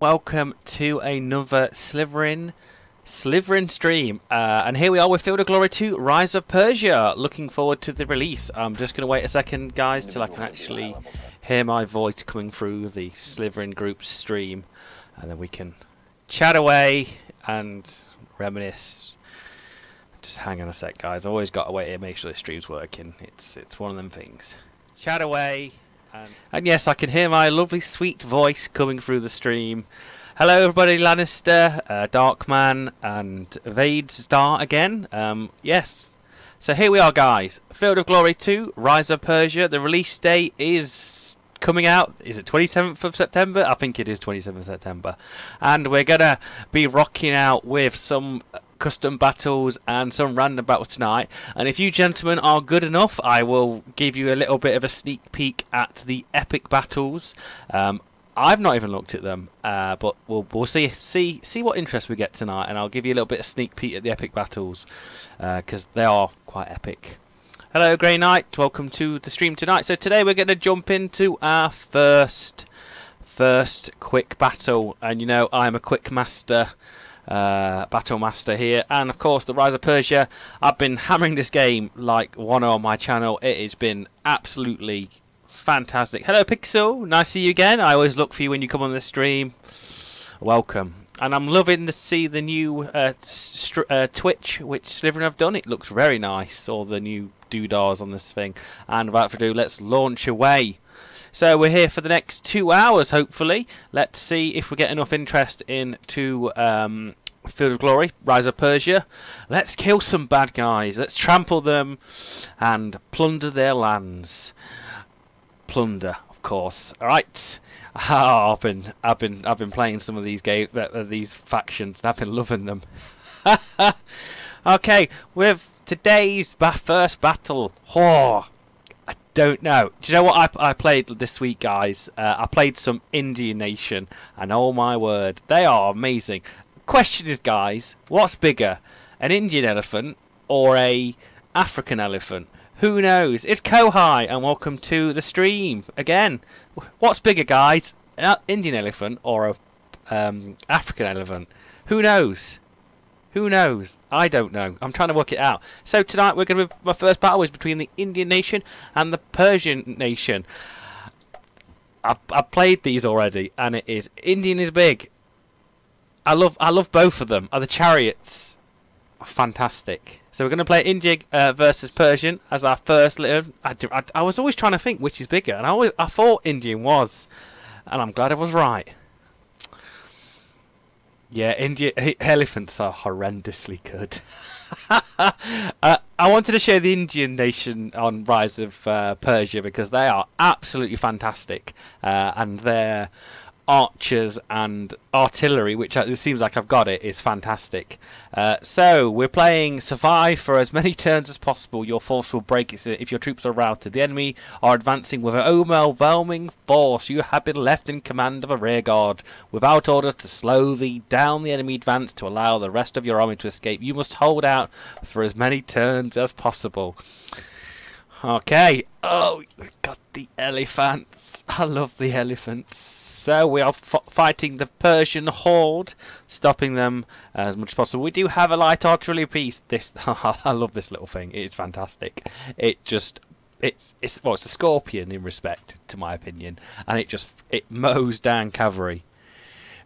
welcome to another Slitherine stream. And here we are with Field of Glory 2 Rise of Persia. Looking forward to the release. I'm just going to wait a second, guys, till I can actually hear my voice coming through the Slitherine group stream. And then we can chat away and reminisce. Just hang on a sec, guys. I've always got to wait here, make sure the stream's working. It's one of them things. Chat away. And yes, I can hear my lovely sweet voice coming through the stream. Hello everybody, Lannister, Darkman and Vadestar again. Yes, so here we are, guys. Field of Glory 2, Rise of Persia. The release date is coming out. Is it 27th of September? I think it is 27th of September. And we're going to be rocking out with some custom battles and some random battles tonight, and if you gentlemen are good enough, I will give you a little bit of a sneak peek at the epic battles. I've not even looked at them, but we'll see what interest we get tonight, and I'll give you a little bit of sneak peek at the epic battles because they are quite epic. Hello Grey Knight, welcome to the stream tonight. So today we're going to jump into our first quick battle, and you know I'm a quick master. Battle master here, and of course the Rise of Persia. I've been hammering this game like one on my channel. It has been absolutely fantastic. Hello Pixel, nice to see you again. I always look for you when you come on the stream. Welcome. And I'm loving to see the new Twitch which Slitherine have done. It looks very nice, all the new doodahs on this thing. And without further ado, let's launch away. So we're here for the next 2 hours, hopefully. Let's see if we get enough interest into Field of Glory, Rise of Persia. Let's kill some bad guys. Let's trample them and plunder their lands. Plunder, of course. All right. Oh, I've been playing some of these these factions, and I've been loving them. Okay, with today's first battle. Oh, I don't know. Do you know what I played this week, guys? I played some Indian Nation, and oh my word, they are amazing. Question is, guys, what's bigger, an Indian elephant or a African elephant? Who knows? It's Kohai, and welcome to the stream again. What's bigger, guys, an Indian elephant or a African elephant? Who knows? Who knows? I don't know. I'm trying to work it out. So tonight we're going to my first battle is between the Indian nation and the Persian nation. I've played these already, and it is Indian is big. I love both of them. The chariots are fantastic. So we're going to play India versus Persian as our first little. I was always trying to think which is bigger, and I thought Indian was, and I'm glad I was right. Yeah, elephants are horrendously good. I wanted to show the Indian nation on Rise of Persia because they are absolutely fantastic, and their archers and artillery, which it seems like I've got it, is fantastic. So we're playing survive for as many turns as possible. Your force will break if your troops are routed. The enemy are advancing with an overwhelming force. You have been left in command of a rear guard without orders to slow down the enemy advance to allow the rest of your army to escape. You must hold out for as many turns as possible. Okay. Oh, we've got the elephants. I love the elephants. So we are fighting the Persian horde, stopping them as much as possible. We do have a light artillery piece. I love this little thing. It's fantastic. It's a scorpion in respect, to my opinion, and it mows down cavalry.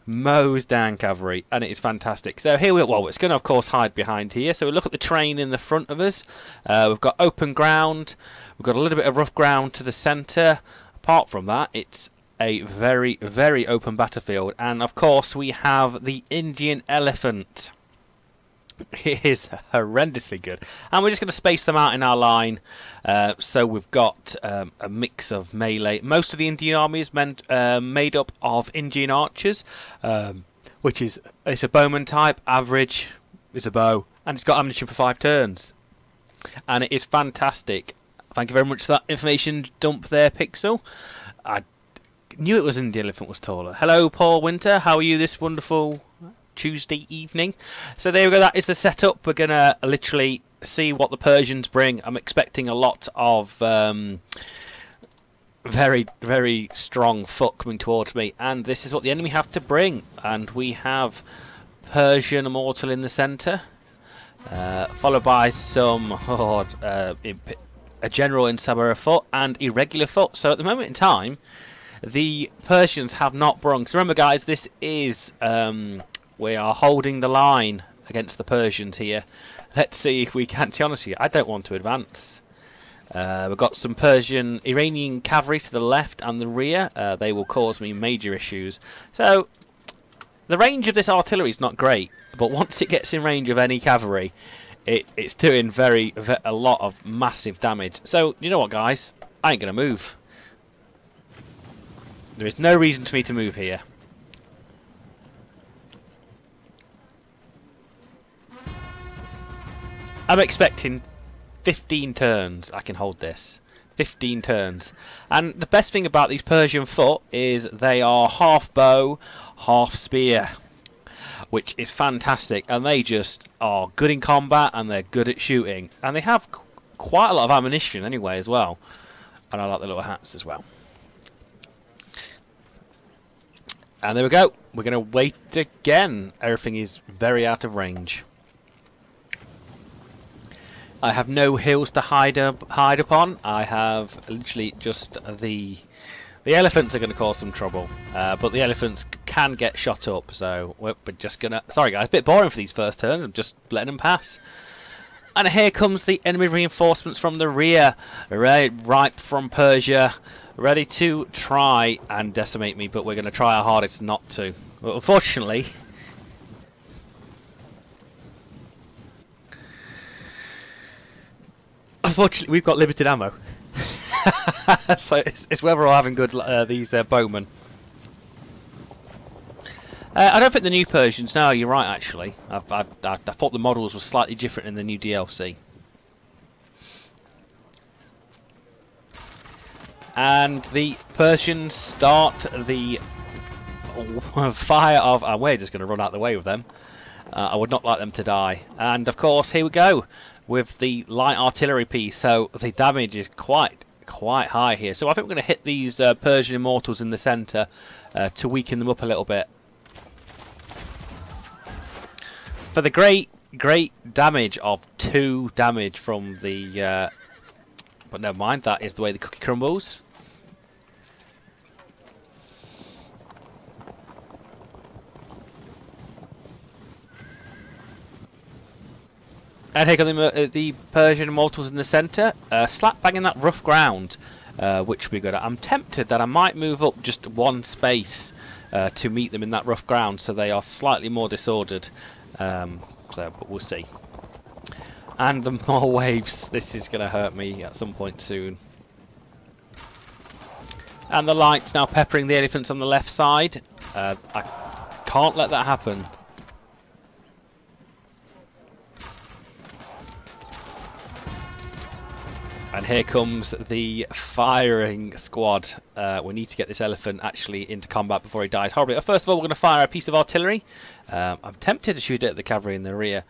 And it is fantastic. So here it's going to of course hide behind here. So we look at the terrain in the front of us. We've got open ground, we've got a little bit of rough ground to the centre. Apart from that, it's a very, very open battlefield, and of course we have the Indian elephant. It is horrendously good, and we're just going to space them out in our line. So we've got a mix of melee. Most of the Indian army is made up of Indian archers, it's a bowman type. Average is a bow, and it's got ammunition for 5 turns, and it is fantastic. Thank you very much for that information dump there, Pixel. I knew it was Indian elephant was taller. Hello Paul Winter, how are you this wonderful Tuesday evening? So there we go, that is the setup. We're gonna literally see what the Persians bring. I'm expecting a lot of very, very strong foot coming towards me, and this is what the enemy have to bring. And we have Persian Immortal in the centre, followed by some a general in Sabara foot and irregular foot. So at the moment in time, the Persians have not brung. So remember, guys, this is we are holding the line against the Persians here. Let's see if we can. To be honest with you, I don't want to advance. We've got some Persian Iranian cavalry to the left and the rear. They will cause me major issues. So the range of this artillery is not great, but once it gets in range of any cavalry, it's doing a lot of massive damage. So you know what, guys? I ain't gonna move. There is no reason for me to move here. I'm expecting 15 turns. I can hold this. 15 turns. And the best thing about these Persian foot is they are half bow, half spear, which is fantastic. And they just are good in combat, and they're good at shooting. And they have quite a lot of ammunition anyway as well. And I like the little hats as well. And there we go. We're going to wait again. Everything is very out of range. I have no hills to hide upon. I have literally just the elephants are going to cause some trouble, but the elephants can get shot up. So we're just gonna. Sorry guys, a bit boring for these first turns. I'm just letting them pass. And here comes the enemy reinforcements from the rear, right from Persia, ready to try and decimate me. But we're going to try our hardest not to. But unfortunately. Unfortunately, we've got limited ammo, so it's whether we're having good these bowmen. I don't think the new Persians. No, you're right. Actually, I thought the models were slightly different in the new DLC. And the Persians start the fire of. And we're just going to run out of the way with them. I would not like them to die. And of course, here we go. With the light artillery piece, so the damage is quite high here. So I think we're going to hit these Persian Immortals in the centre to weaken them up a little bit. For the great damage of 2 damage from the... but never mind, that is the way the cookie crumbles. And here come the Persian Immortals in the centre, slap bang in that rough ground, which we're good at. I'm tempted that I might move up just 1 space to meet them in that rough ground, so they are slightly more disordered. But we'll see. And the more waves, this is going to hurt me at some point soon. And the light's now peppering the elephants on the left side. I can't let that happen. And here comes the firing squad. We need to get this elephant actually into combat before he dies horribly. First of all, we're going to fire a piece of artillery. I'm tempted to shoot it at the cavalry in the rear,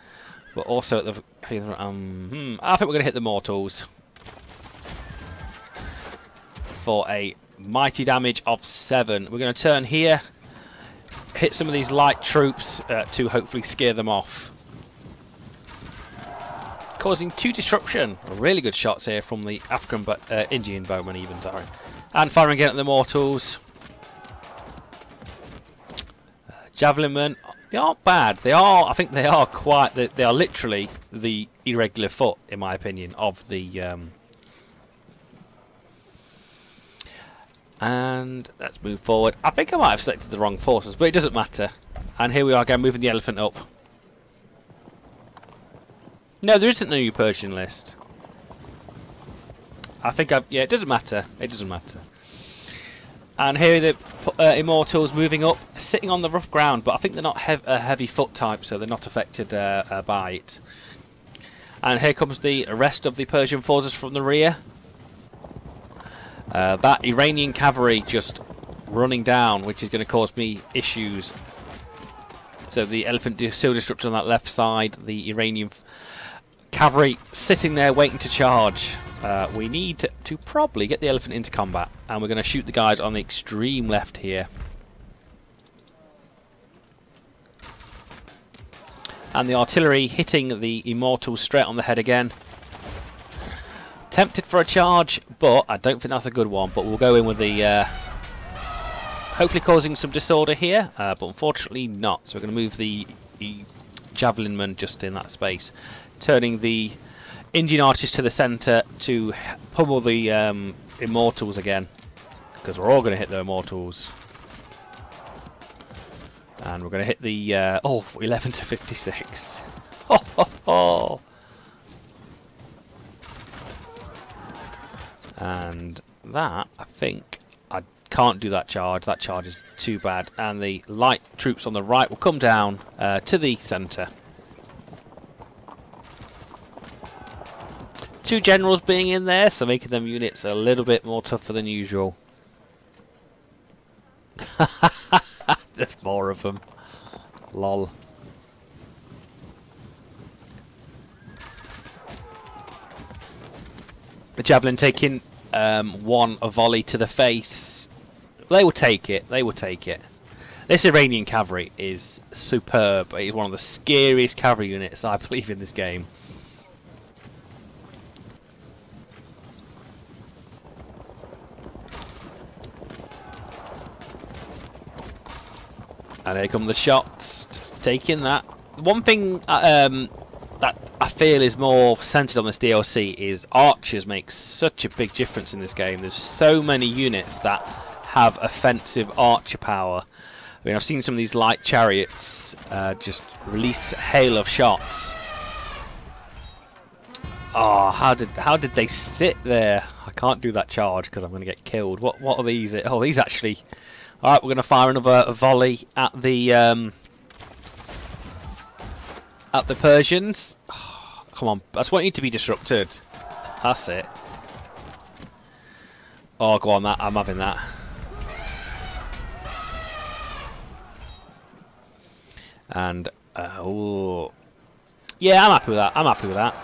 but also at the... I think we're going to hit the mortals for a mighty damage of 7. We're going to turn here, hit some of these light troops to hopefully scare them off. Causing 2 disruption. Really good shots here from the African Indian bowman even, sorry. And firing again at the mortals. Javelin men, they aren't bad. They are, I think they are quite, they are literally the irregular foot, in my opinion, of the... And let's move forward. I think I might have selected the wrong forces, but it doesn't matter. And here we are again, moving the elephant up. No, there isn't a new Persian list. I think yeah, it doesn't matter. It doesn't matter. And here are the Immortals moving up, sitting on the rough ground, but I think they're not a heavy foot type, so they're not affected by it. And here comes the rest of the Persian forces from the rear. That Iranian cavalry just running down, which is going to cause me issues. So the elephant seal destruction on that left side, the Iranian cavalry sitting there waiting to charge. we need to probably get the elephant into combat, and we're going to shoot the guys on the extreme left here. And the artillery hitting the immortals straight on the head again. Tempted for a charge, but I don't think that's a good one. But we'll go in with the... hopefully causing some disorder here, but unfortunately not. So we're going to move the javelin man just in that space. Turning the Indian archers to the centre to pummel the immortals again. Because we're all going to hit the immortals. And we're going to hit the... 11 to 56. Ho, ho, ho. And that, I think, I can't do that charge. That charge is too bad. And the light troops on the right will come down to the centre. Two generals being in there, so making them units a little bit more tougher than usual. There's more of them. Lol. The javelin taking a volley to the face. They will take it. They will take it. This Iranian cavalry is superb. It's one of the scariest cavalry units I believe in this game. And here come the shots, just taking that. One thing that I feel is more centered on this DLC is archers make such a big difference in this game. There's so many units that have offensive archer power. I mean, I've seen some of these light chariots just release hail of shots. Oh, how did they sit there? I can't do that charge because I'm going to get killed. What are these? Oh, these actually. All right, we're going to fire another volley at the Persians. Oh, come on, I just want you to be disrupted. That's it. Oh, go on, I'm having that. And oh, yeah, I'm happy with that. I'm happy with that.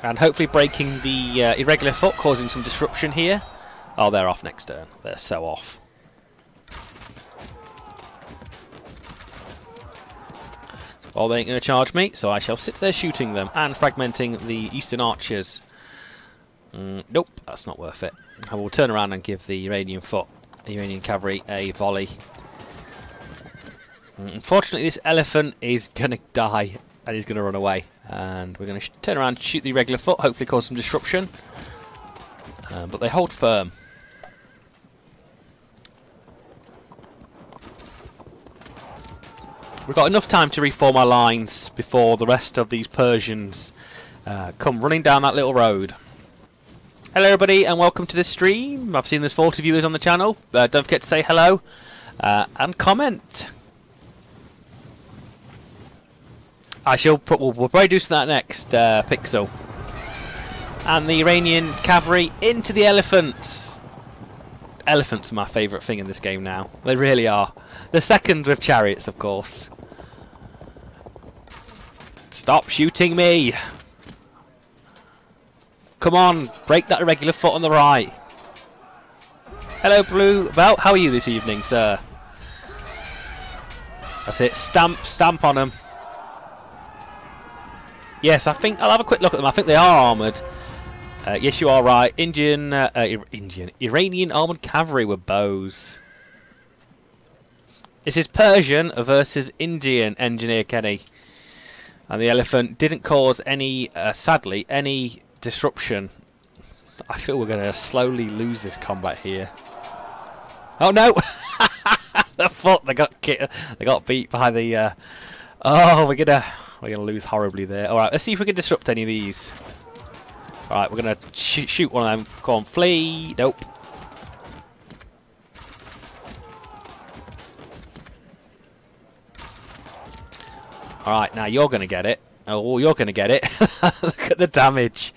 And hopefully breaking the irregular foot, causing some disruption here. Oh, they're off next turn. They're so off. Well, they ain't going to charge me, so I shall sit there shooting them and fragmenting the Eastern archers. Nope, that's not worth it. I will turn around and give the Iranian cavalry a volley. Unfortunately, this elephant is going to die and he's going to run away. And we're going to turn around and shoot the irregular foot, hopefully cause some disruption. But they hold firm. We've got enough time to reform our lines before the rest of these Persians come running down that little road. Hello everybody and welcome to this stream. I've seen there's 40 viewers on the channel. Don't forget to say hello and comment. We'll probably do that next, Pixel. And the Iranian cavalry into the elephants. Elephants are my favourite thing in this game now. They really are. The second with chariots, of course. Stop shooting me! Come on, break that irregular foot on the right. Hello, Blue Belt. How are you this evening, sir? That's it. Stamp on them. Yes, I think I'll have a quick look at them. I think they are armoured. Yes, you are right. Iranian armoured cavalry with bows. This is Persian versus Indian, Engineer Kenny. And the elephant didn't cause any, sadly, any disruption. I feel we're going to slowly lose this combat here. Oh no! The foot, they got beat by the. Oh, we're gonna lose horribly there. All right, let's see if we can disrupt any of these. All right, we're gonna shoot one of them. Go on, flee. Nope. Alright, now you're going to get it. Oh, you're going to get it. Look at the damage.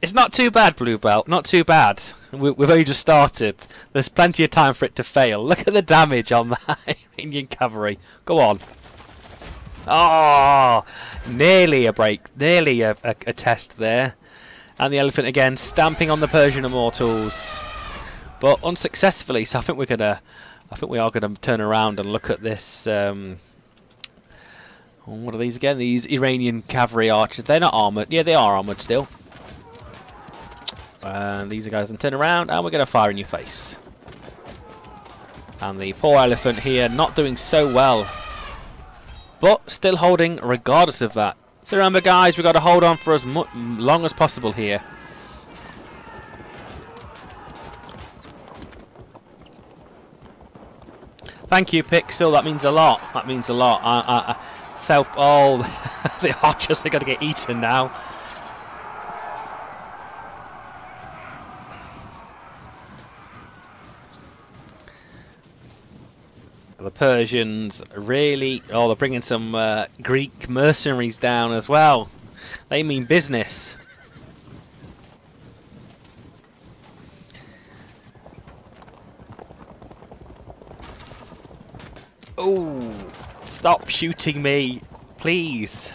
It's not too bad, Blue Belt. Not too bad. We've only just started. There's plenty of time for it to fail. Look at the damage on that Indian cavalry. Go on. Oh, nearly a break, nearly a test there. And the elephant again stamping on the Persian immortals, but unsuccessfully. So I think we are gonna turn around and look at this. What are these again? These Iranian cavalry archers. They're not armoured. Yeah, they are armoured still. And these are guys and turn around, and we're gonna fire in your face. And the poor elephant here not doing so well, but still holding regardless of that. So remember guys, we've got to hold on for as long as possible here. Thank you, Pixel, that means a lot. That means a lot. Oh, the archers are going to get eaten now. The Persians really... Oh, they're bringing some Greek mercenaries down as well. They mean business. Oh, stop shooting me, please.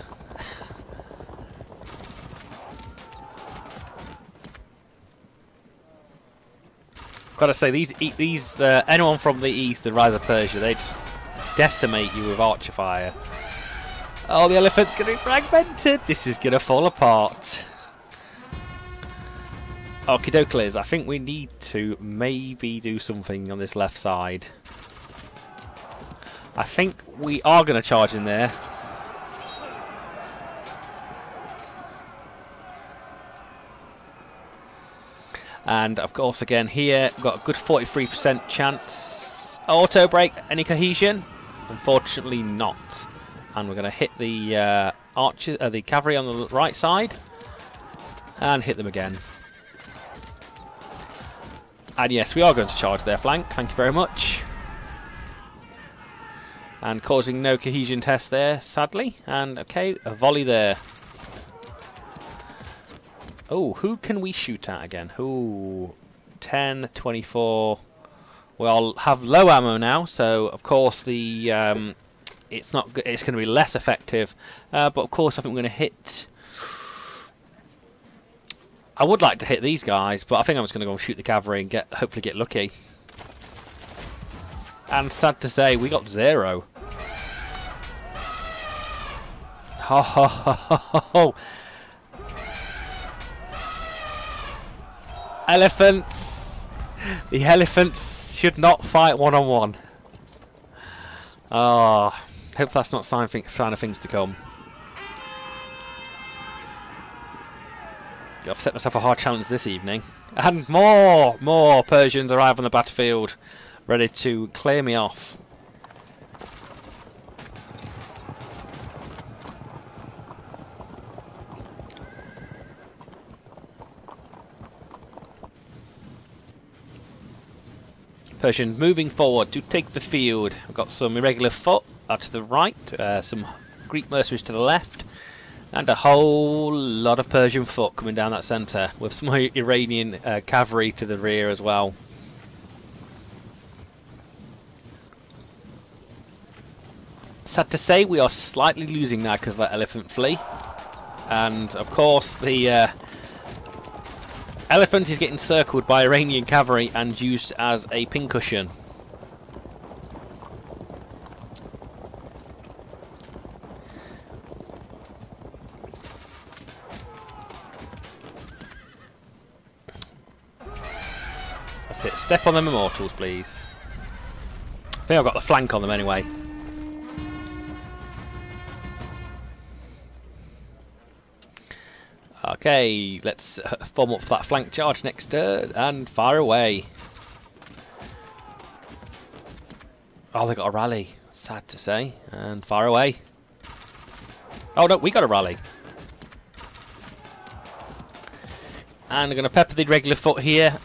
Gotta say, these anyone from the east, the Rise of Persia, they just decimate you with archer fire. Oh, the elephant's gonna be fragmented. This is gonna fall apart. Okie dokie, I think we need to maybe do something on this left side. I think we are gonna charge in there. And of course, again here, we've got a good 43% chance. Auto break, any cohesion? Unfortunately not. And we're going to hit the archers, the cavalry on the right side, and hit them again. And yes, we are going to charge their flank. Thank you very much. And causing no cohesion test there, sadly. And okay, a volley there. Oh, who can we shoot at again? Ooh, 10, 24. We'll have low ammo now, so of course the it's going to be less effective. But of course, I think we're going to hit. I would like to hit these guys, but I think I'm just going to go and shoot the cavalry and hopefully get lucky. And sad to say, we got 0. Ho ho ho ho ho. Elephants! The elephants should not fight one-on-one. Ah, hope that's not sign of things to come. I've set myself a hard challenge this evening. And more Persians arrive on the battlefield, ready to clear me off. Persian moving forward to take the field. We've got some irregular foot out to the right, some Greek mercenaries to the left, and a whole lot of Persian foot coming down that centre, with some Iranian cavalry to the rear as well. Sad to say, we are slightly losing now because of that elephant flea, and of course the elephant is getting circled by Iranian cavalry and used as a pincushion. That's it. Step on them immortals, please. I think I've got the flank on them anyway. Okay, let's form up for that flank charge next turn and fire away. Oh, they got a rally. Sad to say. And fire away. Oh no, we got a rally. And they're going to pepper the regular foot here.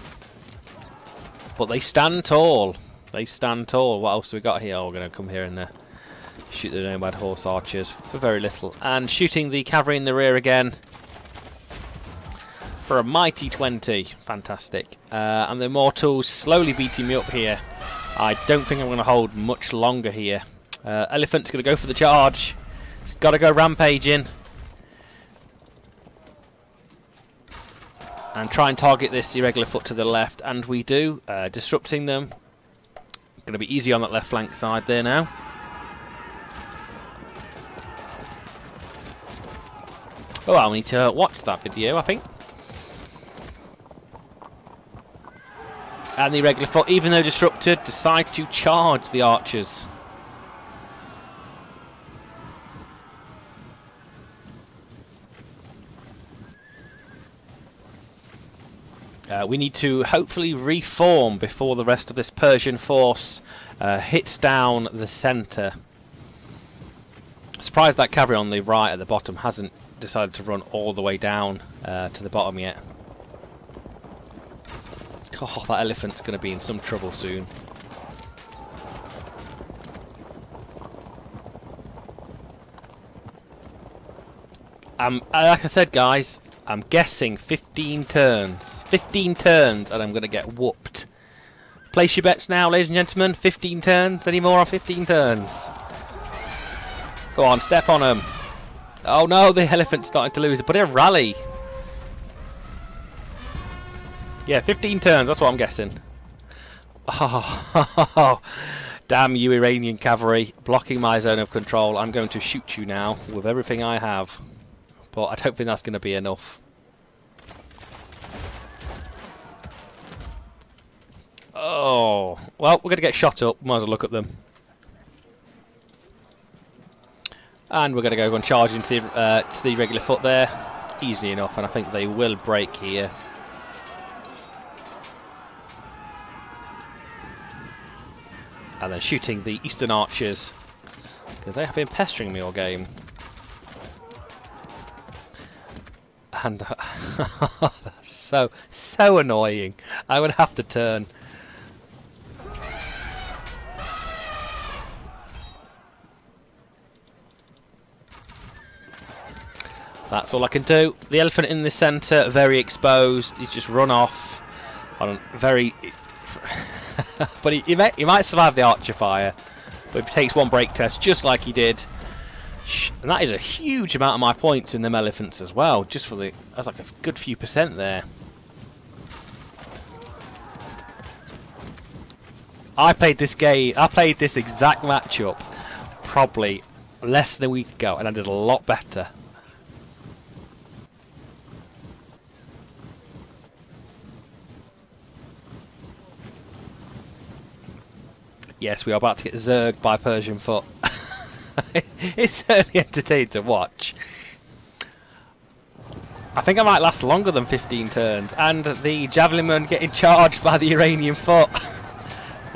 But they stand tall. They stand tall. What else have we got here? Oh, we're going to come here and shoot the nomad horse archers for very little. And shooting the cavalry in the rear again. For a mighty 20. Fantastic. And the immortals slowly beating me up here. I don't think I'm going to hold much longer here. Elephant's going to go for the charge. He's got to go rampaging. And try and target this irregular foot to the left, and we do, disrupting them. Going to be easy on that left flank side there now. Oh, I'll need to watch that video, I think. And the irregular foot, even though disrupted, decide to charge the archers. We need to hopefully reform before the rest of this Persian force hits down the centre. Surprised that cavalry on the right at the bottom hasn't decided to run all the way down to the bottom yet. Oh, that elephant's going to be in some trouble soon. Like I said, guys, I'm guessing 15 turns. 15 turns and I'm going to get whooped. Place your bets now, ladies and gentlemen. 15 turns. Any more on 15 turns? Go on, step on them. Oh no, the elephant's starting to lose. But a rally. Yeah, 15 turns. That's what I'm guessing. Oh, damn you Iranian cavalry. Blocking my zone of control. I'm going to shoot you now with everything I have. But I don't think that's going to be enough. Oh, well, we're going to get shot up. Might as well look at them. And we're going to go and charge into the regular foot there. Easy enough, and I think they will break here. And then shooting the eastern archers, because they have been pestering me all game. And so annoying. I would have to turn. That's all I can do. The elephant in the centre, very exposed. He's just run off on very. But he might survive the archer fire. But if he takes one break test, just like he did. And that is a huge amount of my points in them elephants as well. Just for the, that's like a good few percent there. I played this exact matchup probably less than a week ago, and I did a lot better. Yes, we are about to get zerged by Persian foot. It's certainly entertaining to watch. I think I might last longer than 15 turns. And the javelin getting charged by the Iranian foot.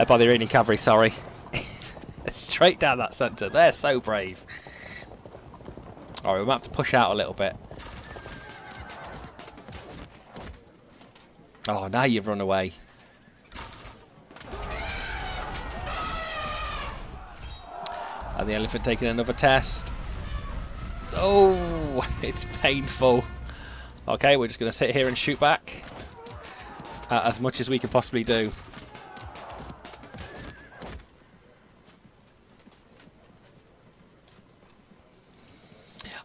By the Iranian cavalry, sorry. Straight down that centre. They're so brave. Alright, we might have to push out a little bit. Oh, now you've run away. And the elephant taking another test. Oh, it's painful. Okay, we're just going to sit here and shoot back as much as we can possibly do.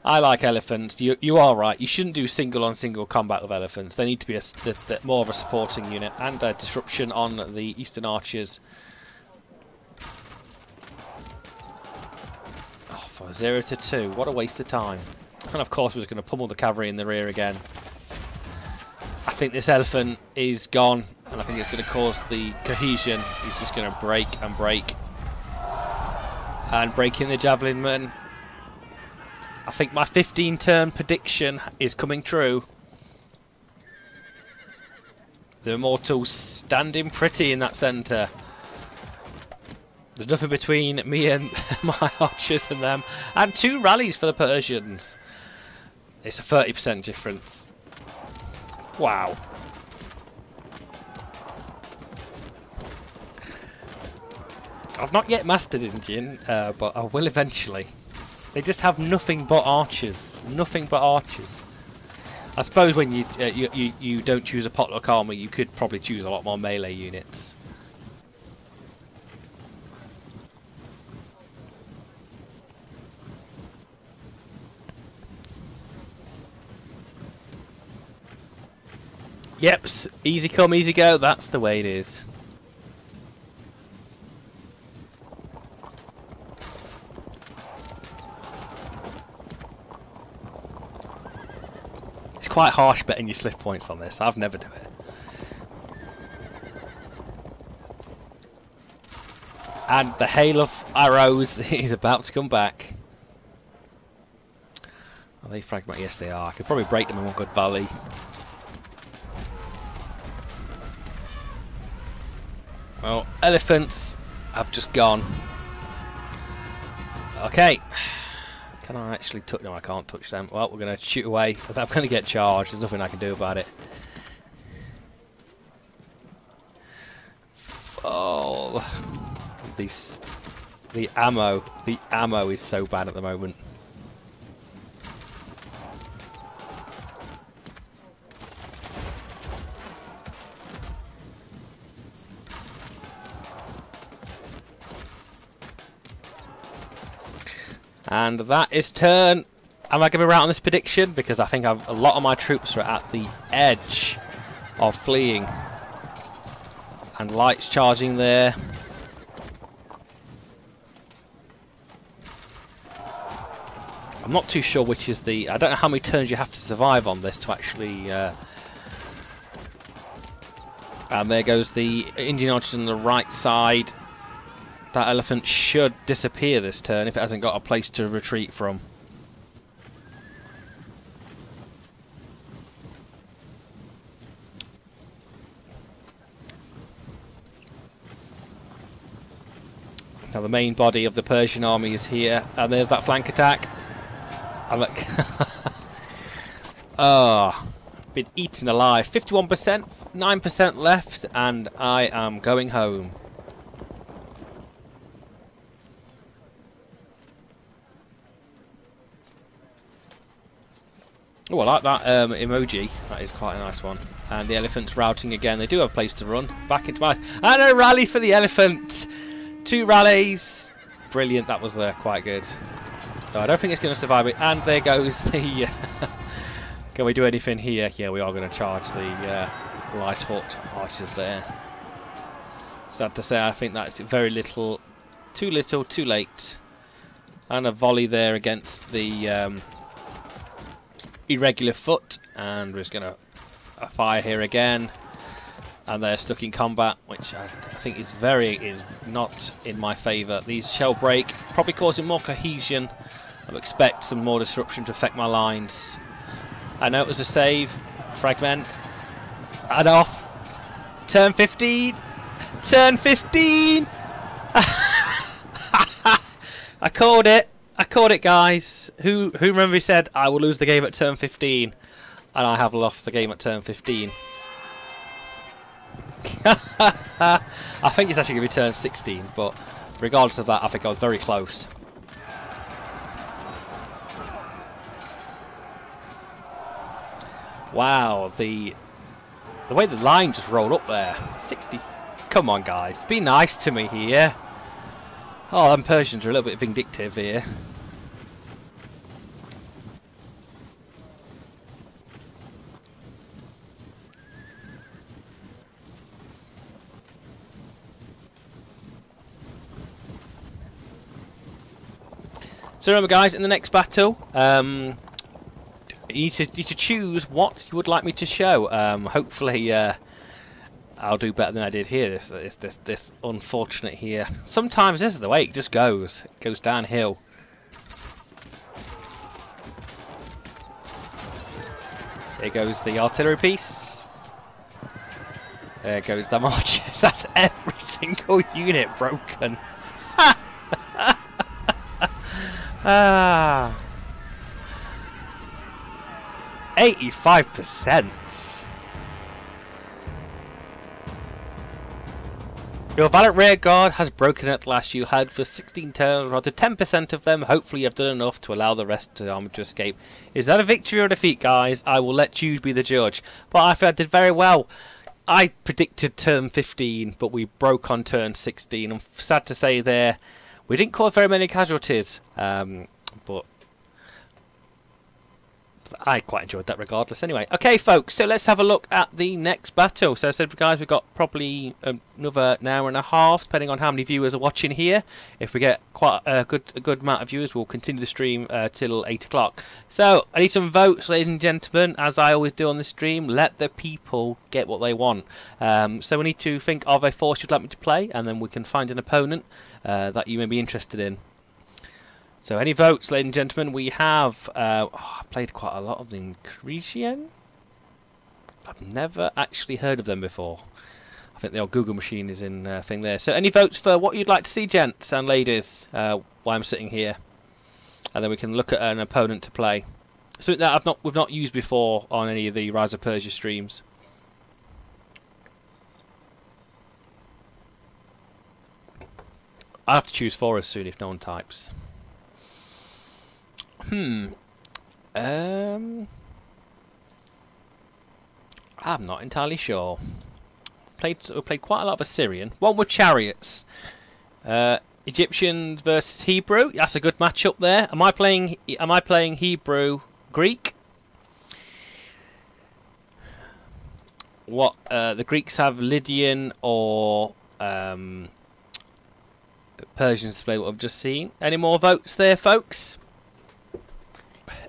I like elephants. You are right. You shouldn't do single-on-single combat with elephants. They need to be more of a supporting unit. And disruption on the eastern archers. 0 to 2. What a waste of time. And of course we're just going to pummel the cavalry in the rear again. I think this elephant is gone, and I think it's going to cause the cohesion. He's just going to break and break. And breaking the javelin men. I think my 15-turn prediction is coming true. The Immortals standing pretty in that centre. There's nothing between me and my archers and them. And 2 rallies for the Persians. It's a 30% difference. Wow. I've not yet mastered Indian, but I will eventually. They just have nothing but archers. Nothing but archers. I suppose when you don't choose a potluck army, you could probably choose a lot more melee units. Yep, easy come, easy go. That's the way it is. It's quite harsh betting your sliff points on this. I've never do it. And the hail of arrows is about to come back. Are they fragmented? Yes, they are. I could probably break them in one good volley. Well, elephants have just gone. Okay. Can I actually touch them? No, I can't touch them. Well, we're going to shoot away. I'm going to get charged. There's nothing I can do about it. Oh, the ammo is so bad at the moment. And that is turn. Am I going to be right on this prediction? Because I think a lot of my troops are at the edge of fleeing. And lights charging there. I'm not too sure which is the... I don't know how many turns you have to survive on this to actually... And there goes the Indian archers on the right side. That elephant should disappear this turn if it hasn't got a place to retreat from. Now the main body of the Persian army is here, and there's that flank attack. And look. Oh, been eaten alive. 51%, 9% left, and I am going home. Oh, I like that emoji. That is quite a nice one. And the elephant's routing again. They do have a place to run. Back into my... And a rally for the elephant! 2 rallies. Brilliant. That was quite good. So I don't think it's going to survive it. And there goes the... Can we do anything here? Yeah, we are going to charge the light hawk archers there. Sad to say, I think that's very little. Too little, too late. And a volley there against the... irregular foot, and we're just going to fire here again, and they're stuck in combat, which I think is not in my favour. These shell break, probably causing more cohesion. I would expect some more disruption to affect my lines. I know it was a save. Fragment. Add off. Turn 15. Turn 15. I called it. I called it, guys. Who remember said I will lose the game at turn 15, and I have lost the game at turn 15. I think it's actually going to be turn 16, but regardless of that, I think I was very close. Wow, the way the line just rolled up there. 60. Come on, guys, be nice to me here. Oh, them Persians are a little bit vindictive here. So remember, guys, in the next battle, you need to choose what you would like me to show. Hopefully, I'll do better than I did here. This unfortunate here. Sometimes this is the way it just goes. It goes downhill. There goes the artillery piece. There goes the marches. That's every single unit broken. Ah, 85%. Your valiant rear guard has broken at last. You had for 16 turns, rather 10% of them. Hopefully you have done enough to allow the rest of the army to escape. Is that a victory or defeat, guys? I will let you be the judge. But I feel I did very well. I predicted turn 15, but we broke on turn 16. I'm sad to say there, we didn't cause very many casualties. But I quite enjoyed that regardless anyway. Okay, folks, so let's have a look at the next battle. So I said, guys, we've got probably another hour and a half, depending on how many viewers are watching here. If we get quite a good amount of viewers, we'll continue the stream till 8 o'clock. So I need some votes, ladies and gentlemen, as I always do on the stream. Let the people get what they want. So we need to think of a force you'd like me to play, and then we can find an opponent that you may be interested in. So any votes, ladies and gentlemen? We have I've played quite a lot of the Persian. I've never actually heard of them before. I think the old Google machine is in thing there. So any votes for what you'd like to see, gents and ladies, while I'm sitting here, and then we can look at an opponent to play. Something that we've not used before on any of the Rise of Persia streams. I'll have to choose for us soon if no one types. I'm not entirely sure. We played quite a lot of Assyrian. One with chariots. Egyptians versus Hebrew. That's a good matchup there. Am I playing Hebrew Greek? What the Greeks have Lydian or Persian display what I've just seen. Any more votes there, folks?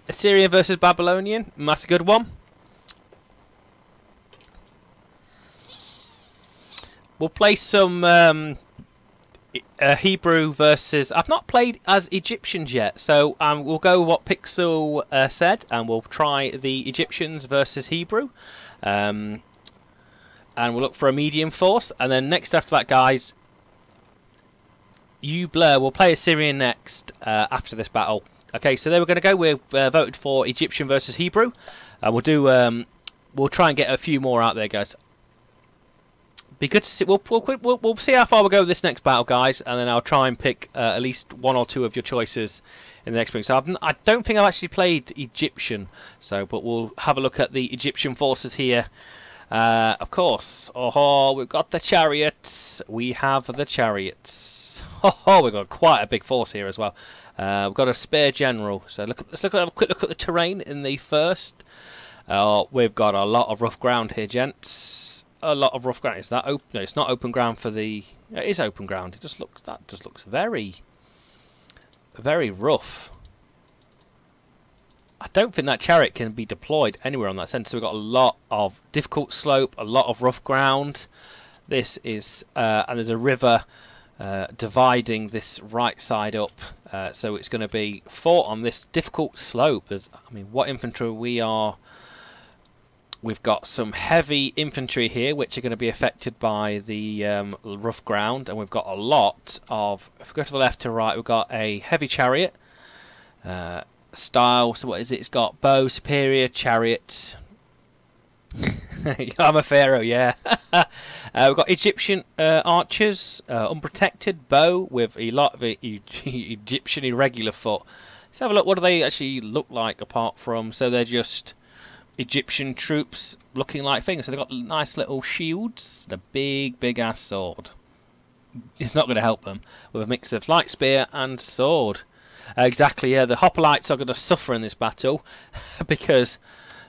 Assyrian versus Babylonian. That's a good one. We'll play some Hebrew versus... I've not played as Egyptians yet, so we'll go what Pixel said, and we'll try the Egyptians versus Hebrew. And we'll look for a medium force. And then next after that, guys, we'll play Assyrian next after this battle. Okay, so there we're going to go. We've voted for Egyptian versus Hebrew. We'll try and get a few more out there, guys. Be good to see. We'll see how far we go with this next battle, guys, and then I'll try and pick at least one or two of your choices in the next week. So I don't think I've actually played Egyptian, but we'll have a look at the Egyptian forces here. Of course. Oh, we've got the chariots. We have the chariots. Oh, we've got quite a big force here as well. We've got a spare general. So let's have a quick look at the terrain in the first. We've got a lot of rough ground here, gents. A lot of rough ground. Is that open? No, it's not open ground for the... It is open ground. That just looks very, very rough. I don't think that chariot can be deployed anywhere on that centre. So we've got a lot of difficult slope, a lot of rough ground. This is... and there's a river dividing this right side up. So it's going to be fought on this difficult slope. I mean, what infantry we are... We've got some heavy infantry here, which are going to be affected by the rough ground, and we've got a lot of... If we go to the left to right, we've got a heavy chariot style. So what is it? It's got bow, superior, chariot. I'm a pharaoh, yeah. We've got Egyptian archers, unprotected bow with a lot of Egyptian irregular foot. Let's have a look. What do they actually look like apart from... So they're just... Egyptian troops looking like things. So they've got nice little shields and a big ass sword. It's not going to help them with a mix of light spear and sword. Exactly, yeah. The hoplites are going to suffer in this battle because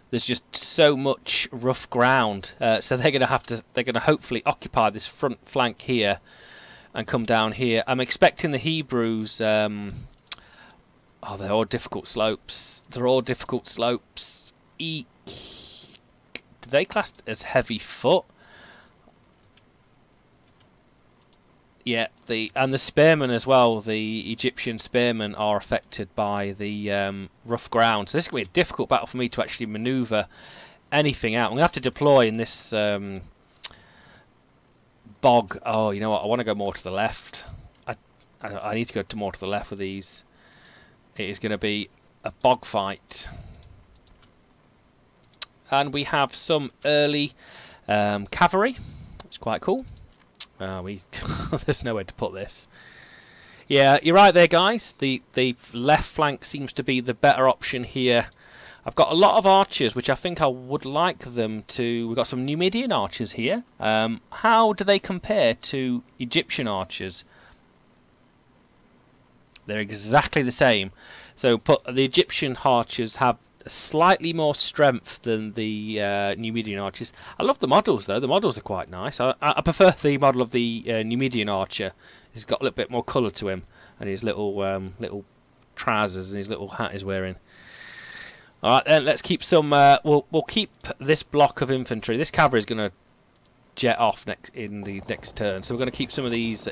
there's just so much rough ground. So they're going to have to. They're going to hopefully occupy this front flank here and come down here. I'm expecting the Hebrews. Oh, they're all difficult slopes. They're all difficult slopes. Eek. Do they class as heavy foot? Yeah, and the spearmen as well. The Egyptian spearmen are affected by the rough ground. So this is going to be a difficult battle for me to actually manoeuvre anything out. I'm going to have to deploy in this bog. Oh, you know what? I want to go more to the left. I need to go more to the left with these. It is going to be a bog fight. And we have some early cavalry. It's quite cool. There's nowhere to put this. Yeah, you're right there, guys. The left flank seems to be the better option here. I've got a lot of archers, which I think I would like them to... We've got some Numidian archers here. How do they compare to Egyptian archers? They're exactly the same. So the Egyptian archers have slightly more strength than the Numidian archers. I love the models though. The models are quite nice. I prefer the model of the Numidian archer. He's got a little bit more colour to him, and his little little trousers and his little hat he's wearing. All right, then let's keep some. We'll keep this block of infantry. This cavalry is going to jet off in the next turn, so we're going to keep some of these.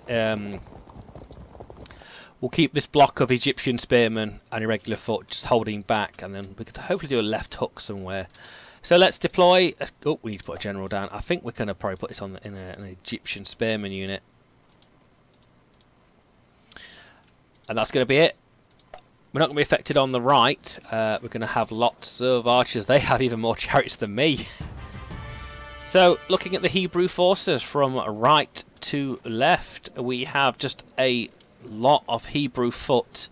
We'll keep this block of Egyptian spearmen and irregular foot just holding back, and then we could hopefully do a left hook somewhere. So let's deploy. Oh, we need to put a general down. I think we're going to probably put this on in an Egyptian spearman unit, and that's going to be it. We're not going to be affected on the right. We're going to have lots of archers. They have even more chariots than me. So, looking at the Hebrew forces from right to left, we have just a lot of Hebrew foot.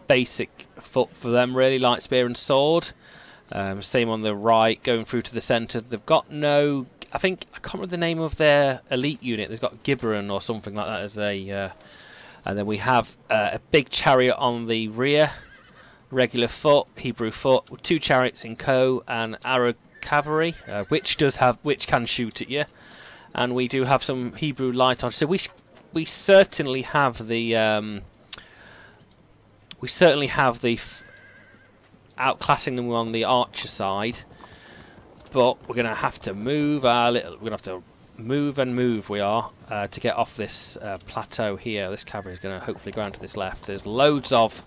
Basic foot for them, really, light spear and sword. Same on the right, going through to the centre. They've got no... I can't remember the name of their elite unit. They've got Gibberon or something like that as a... and then we have a big chariot on the rear, regular foot, Hebrew foot, with 2 chariots in co and Arab cavalry, which can shoot at you, and we do have some Hebrew light archers. So we certainly have the outclassing them on the archer side, but we're going to have to move our little. We're going to have to move and move. We are to get off this plateau here. This cavalry is going to hopefully go on to this left. There's loads of.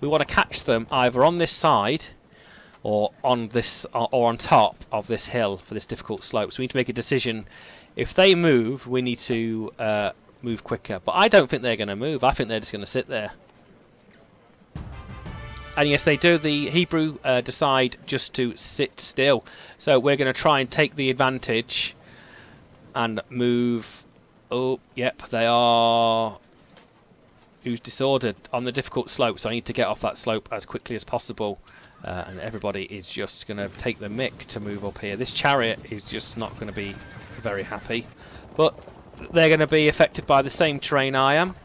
We want to catch them either on this side, or on this, or on top of this hill for this difficult slope. So we need to make a decision. If they move, we need to move quicker. But I don't think they're going to move. I think they're just going to sit there. And yes, they do. The Hebrew decide just to sit still. So we're going to try and take the advantage and move. Oh, yep, they are. Who's disordered on the difficult slope? So I need to get off that slope as quickly as possible. And everybody is just going to take the mick to move up here. This chariot is just not going to be very happy. But they're going to be affected by the same terrain I am.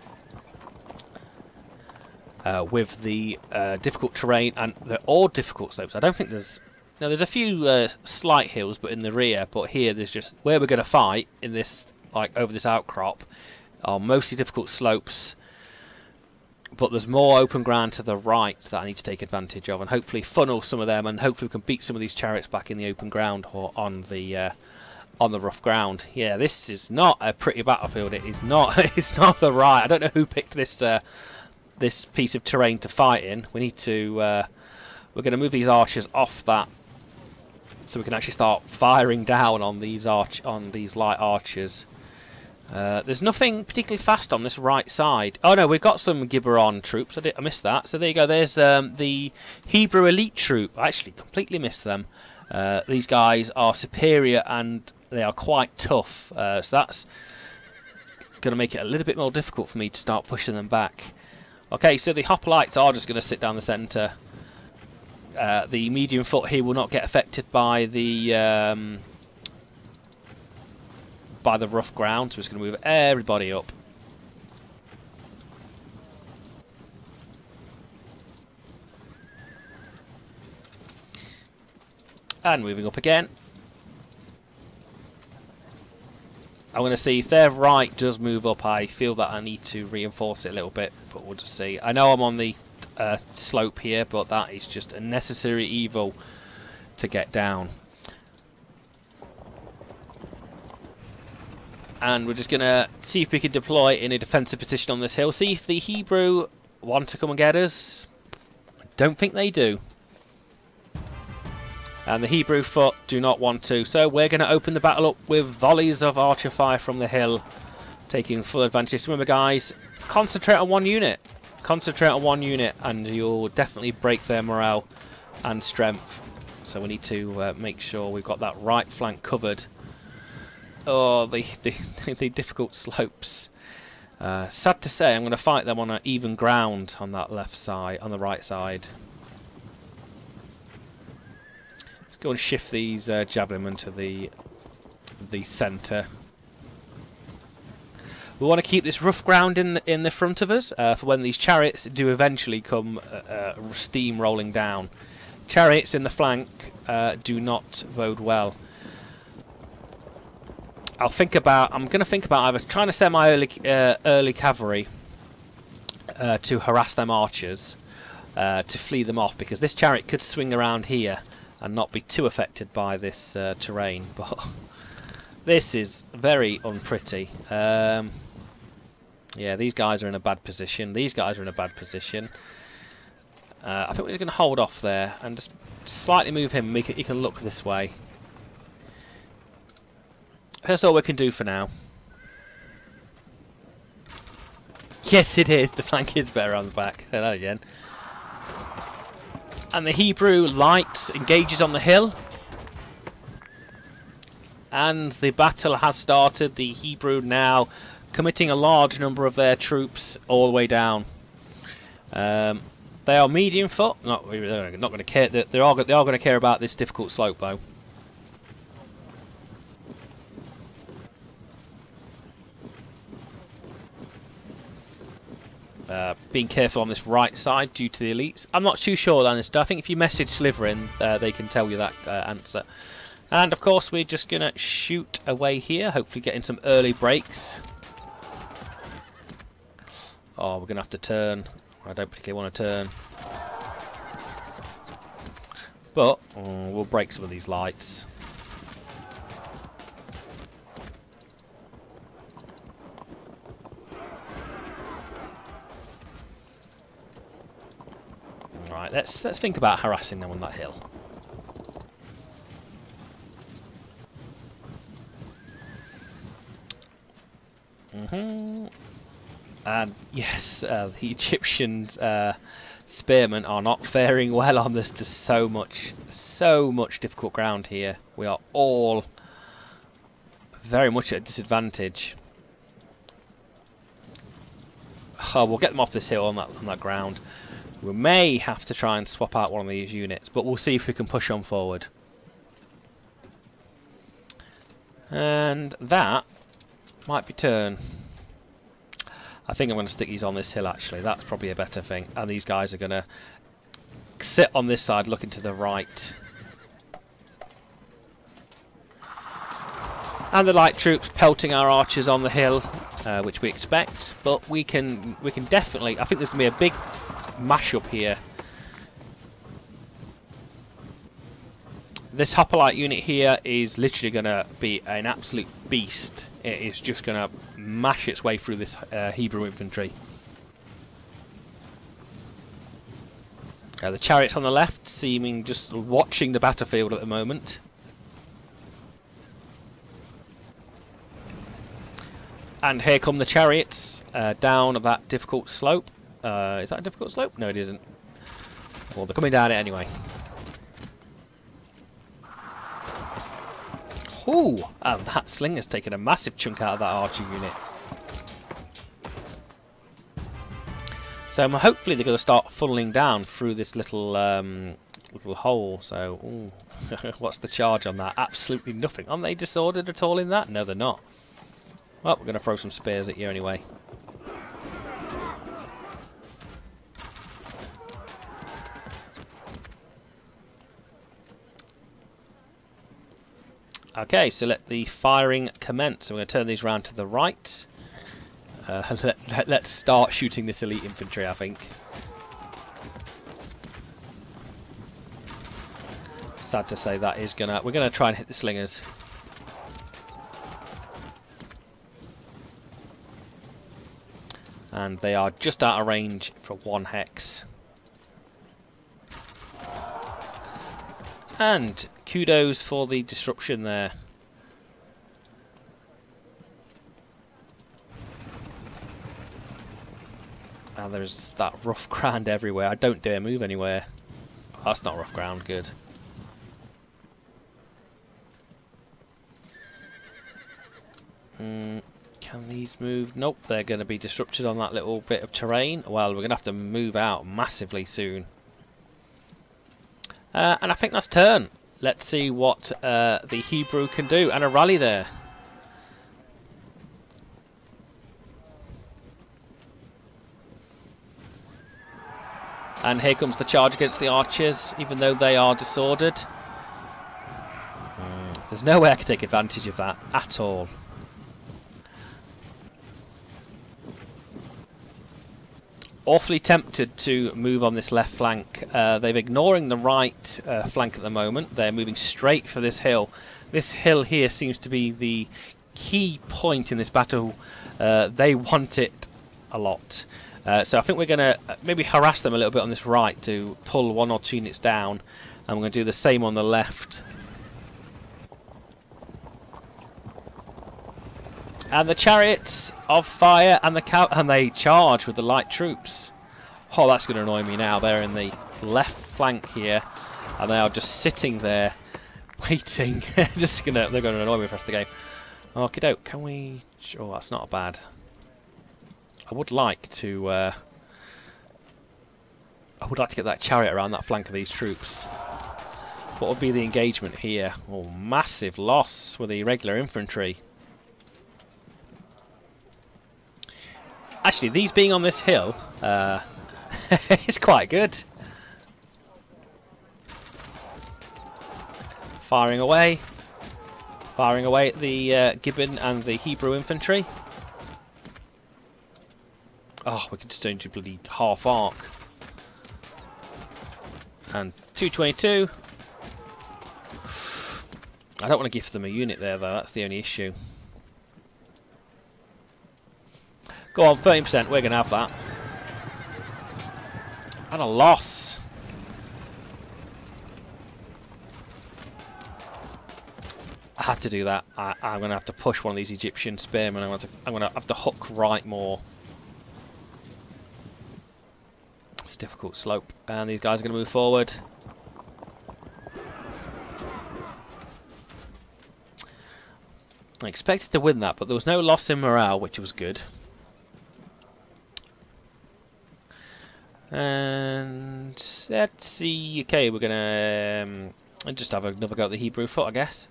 With the difficult terrain, and they're all difficult slopes. I don't think there's... No, there's a few slight hills, but in the rear. But here, there's just... Where we're going to fight, in this, like, over this outcrop, are mostly difficult slopes. But there's more open ground to the right that I need to take advantage of, and hopefully funnel some of them, and hopefully we can beat some of these chariots back in the open ground or on the rough ground. Yeah, this is not a pretty battlefield. It is not. It's not the right. I don't know who picked this this piece of terrain to fight in. We need to. We're going to move these archers off that, so we can actually start firing down on these light archers. There's nothing particularly fast on this right side. Oh no, we've got some Gibberon troops. I missed that. So there you go. There's the Hebrew elite troop. I actually completely missed them. These guys are superior and they are quite tough. So that's going to make it a little bit more difficult for me to start pushing them back. Okay, so the hoplites are just going to sit down the centre. The medium foot here will not get affected by the rough ground, so it's going to move everybody up. And moving up again. I'm going to see if their right does move up. I feel that I need to reinforce it a little bit, but we'll just see. I know I'm on the slope here, but that is just a necessary evil to get down. And we're just going to see if we can deploy in a defensive position on this hill. See if the Hebrew want to come and get us. I don't think they do. And the Hebrew foot do not want to. So we're going to open the battle up with volleys of archer fire from the hill. Taking full advantage. Remember guys, concentrate on one unit. Concentrate on one unit and you'll definitely break their morale and strength. So we need to make sure we've got that right flank covered. Oh, the difficult slopes. Sad to say, I'm going to fight them on an even ground on that left side, on the right side. Let's go and shift these javelin to the centre. We want to keep this rough ground in the front of us for when these chariots do eventually come steam rolling down. chariots in the flank do not bode well. I'm going to think about either trying to send my early cavalry to harass them archers, to flee them off, because this chariot could swing around here and not be too affected by this terrain. But this is very unpretty. Yeah, these guys are in a bad position. These guys are in a bad position. I think we're just going to hold off there and just slightly move him. He can look this way. That's all we can do for now. Yes, it is. The flank is better on the back. Say that again. And the Hebrew light engages on the hill. And the battle has started. The Hebrew now committing a large number of their troops all the way down. They are medium foot. They're not going to care. They are going to care about this difficult slope, though. Being careful on this right side due to the elites. I'm not too sure, Lannister. I think if you message Slitherine, they can tell you that answer. And of course, we're just going to shoot away here, hopefully getting some early breaks. Oh, we're going to have to turn. I don't particularly want to turn. But we'll break some of these lights. Right, let's think about harassing them on that hill. And yes, the Egyptians spearmen are not faring well on this. There's so much difficult ground here. We are all very much at a disadvantage. Oh, we'll get them off this hill on that ground. We may have to try and swap out one of these units, but we'll see if we can push on forward. And that might be turn. I think I'm going to stick these on this hill, actually. That's probably a better thing. And these guys are going to sit on this side, looking to the right. And the light troops pelting our archers on the hill, which we expect. But we can definitely... I think there's going to be a big mash-up here. This hoplite unit here is literally going to be an absolute beast. It is just going to mash its way through this Hebrew infantry. The chariots on the left seeming just watching the battlefield at the moment. And here come the chariots down that difficult slope. Is that a difficult slope? No, it isn't. Well, they're coming down it anyway. Ooh, and that slinger's taken a massive chunk out of that archer unit. So hopefully they're going to start funneling down through this little little hole. So, ooh, what's the charge on that? Absolutely nothing. Aren't they disordered at all in that? No, they're not. Well, we're going to throw some spears at you anyway. Okay, so let the firing commence. So we're going to turn these round to the right. Let's start shooting this elite infantry, I think. Sad to say that is gonna... We're going to try and hit the slingers. And they are just out of range for one hex. And kudos for the disruption there. And there's that rough ground everywhere. I don't dare move anywhere. Oh, that's not rough ground, good. Can these move? Nope, they're going to be disrupted on that little bit of terrain. Well, we're going to have to move out massively soon. And I think that's turn. Let's see what the Hebrew can do. And a rally there. And here comes the charge against the archers, even though they are disordered. There's no way I can take advantage of that at all. Awfully tempted to move on this left flank. They're ignoring the right flank at the moment. They're moving straight for this hill. This hill here seems to be the key point in this battle. They want it a lot. So I think we're going to maybe harass them a little bit on this right to pull 1 or 2 units down. And we're going to do the same on the left. And the chariots of fire and and they charge with the light troops. Oh, that's going to annoy me now. They're in the left flank here, and they are just sitting there, waiting. They're going to annoy me for the rest of the game. Okie doke. Can we? Oh, that's not bad. I would like to. Get that chariot around that flank of these troops. What would be the engagement here? Oh, massive loss with the regular infantry. Actually, these being on this hill is quite good. Firing away at the Gibbon and the Hebrew infantry. Oh, we can just do bloody half arc. And 222. I don't want to gift them a unit there, though. That's the only issue. Go on, 13%. We're going to have that. And a loss. I had to do that. I'm going to have to push one of these Egyptian spearmen. I'm going to have to hook right more. It's a difficult slope. And these guys are going to move forward. I expected to win that, but there was no loss in morale, which was good. And let's see. Okay, we're gonna just have another go at the Hebrew foot, I guess.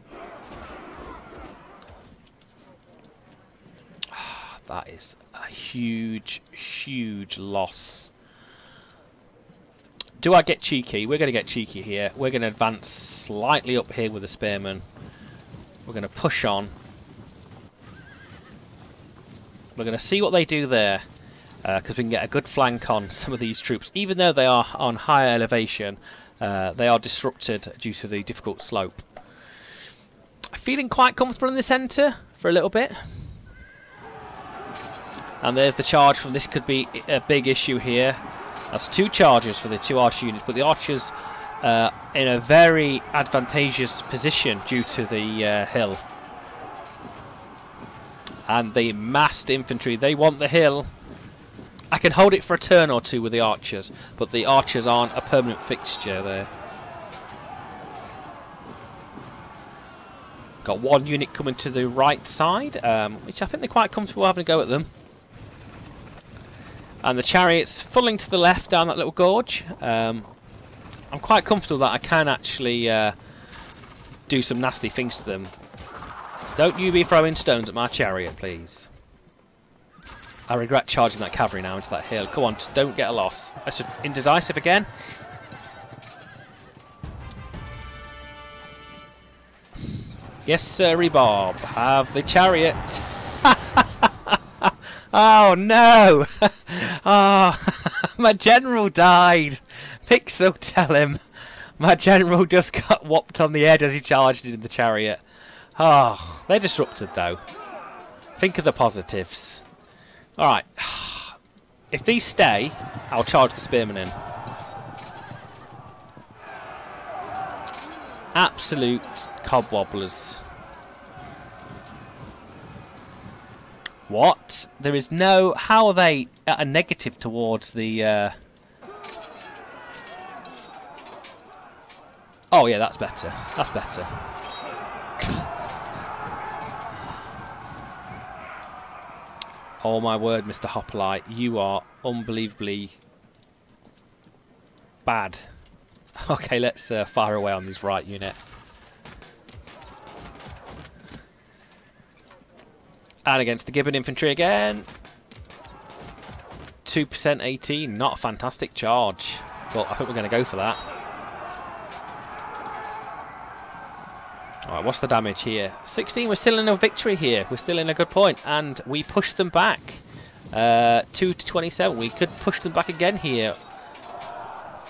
That is a huge, huge loss. Do I get cheeky? We're going to get cheeky here. We're going to advance slightly up here with the spearmen. We're going to push on. We're going to see what they do there. Because we can get a good flank on some of these troops. Even though they are on higher elevation, they are disrupted due to the difficult slope. Feeling quite comfortable in the centre for a little bit. And there's the charge from this. Could be a big issue here. That's 2 charges for the 2 archer units, but the archers in a very advantageous position due to the hill. And the massed infantry, they want the hill. I can hold it for a turn or 2 with the archers, but the archers aren't a permanent fixture there. Got 1 unit coming to the right side, which I think they're quite comfortable having a go at them. And the chariots fulling to the left down that little gorge. I'm quite comfortable that I can actually do some nasty things to them. Don't you be throwing stones at my chariot, please. I regret charging that cavalry now into that hill. Come on, just don't get a loss. I should indecisive again. Yes, sir, Bob. Have the chariot. Oh no! Oh, my general died. Pixel, tell him. My general just got whopped on the head as he charged into the chariot. Oh, they're disrupted though. Think of the positives. Alright, if these stay, I'll charge the spearmen in. Absolute cobwobblers. What? There is no... How are they at a negative towards the... Oh yeah, that's better. That's better. Oh my word, Mr. Hoplite, you are unbelievably bad. Okay, let's fire away on this right unit. And against the Gibbon infantry again. 2% 18, not a fantastic charge. but I think we're going to go for that. Alright, what's the damage here? 16, we're still in a victory here. We're still in a good point, and we pushed them back. 2 to 27. We could push them back again here.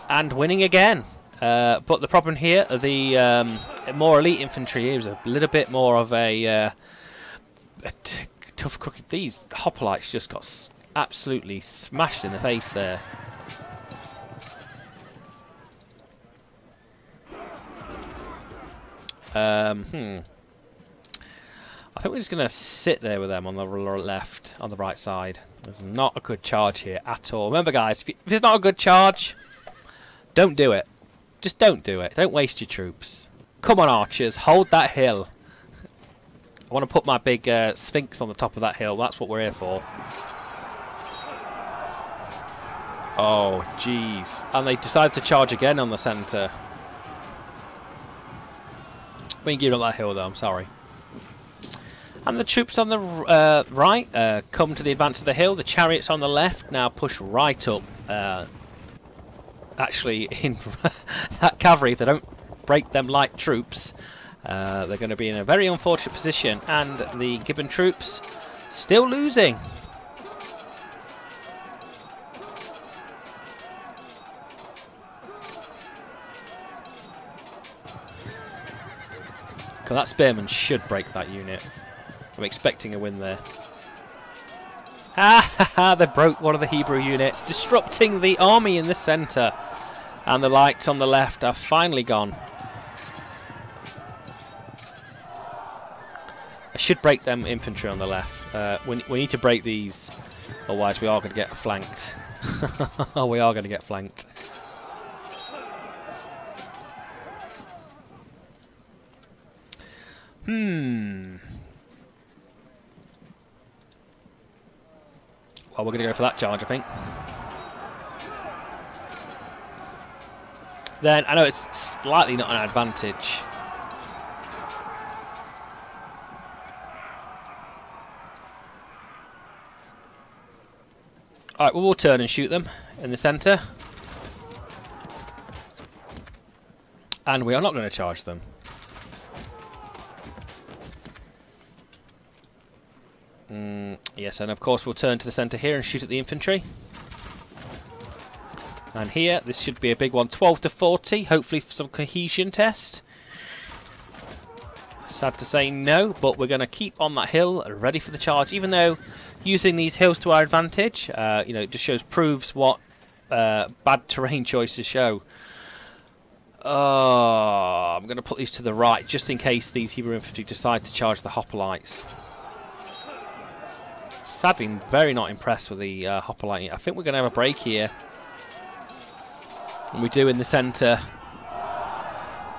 And winning again. But the problem here, the more elite infantry here is a little bit more of a tough cookie. These hoplites just got absolutely smashed in the face there. I think we're just going to sit there with them on the left, on the right side. There's not a good charge here at all. Remember, guys, if it's not a good charge, don't do it. Just don't do it. Don't waste your troops. Come on, archers, hold that hill. I want to put my big sphinx on the top of that hill. That's what we're here for. Oh, jeez. And they decided to charge again on the centre. We can give up that hill, though. I'm sorry. And the troops on the right come to the advance of the hill. The chariots on the left now push right up. Actually, in that cavalry, if they don't break them light troops, they're going to be in a very unfortunate position. And the Gibbon troops still losing. That spearman should break that unit. I'm expecting a win there. Ha ha ha! They broke one of the Hebrew units, disrupting the army in the centre. And the lights on the left are finally gone. I should break them infantry on the left. We need to break these, otherwise we are going to get flanked. We are going to get flanked. Well, we're going to go for that charge, I think. Then, I know it's slightly not an advantage. Alright, well, we'll turn and shoot them in the centre. And we are not going to charge them. Yes, and of course we'll turn to the centre here and shoot at the infantry. And here, this should be a big one, 12 to 40, hopefully for some cohesion test. Sad to say no, but we're going to keep on that hill, ready for the charge, even though using these hills to our advantage, you know, it just proves what bad terrain choices show. Oh, I'm going to put these to the right, just in case these Hebrew infantry decide to charge the hoplites. Sadly, I'm very not impressed with the hoplite. I think we're going to have a break here. And we do in the centre,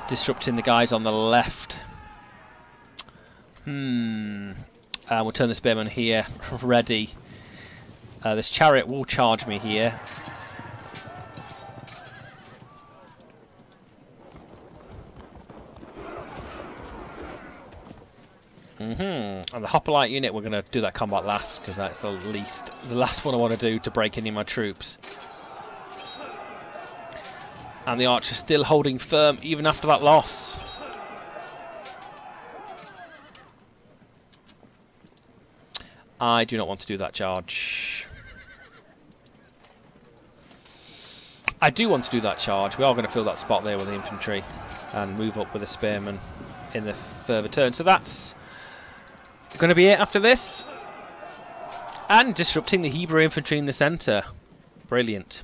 disrupting the guys on the left. We'll turn the spearman here, ready. This chariot will charge me here. And the hoplite unit, we're going to do that combat last, because that's the last one I want to do to break any of my troops. And the archer still holding firm even after that loss. I do not want to do that charge. I do want to do that charge. We are going to fill that spot there with the infantry and move up with the spearmen in the further turn. So that's going to be it after this. And disrupting the Hebrew infantry in the centre. Brilliant.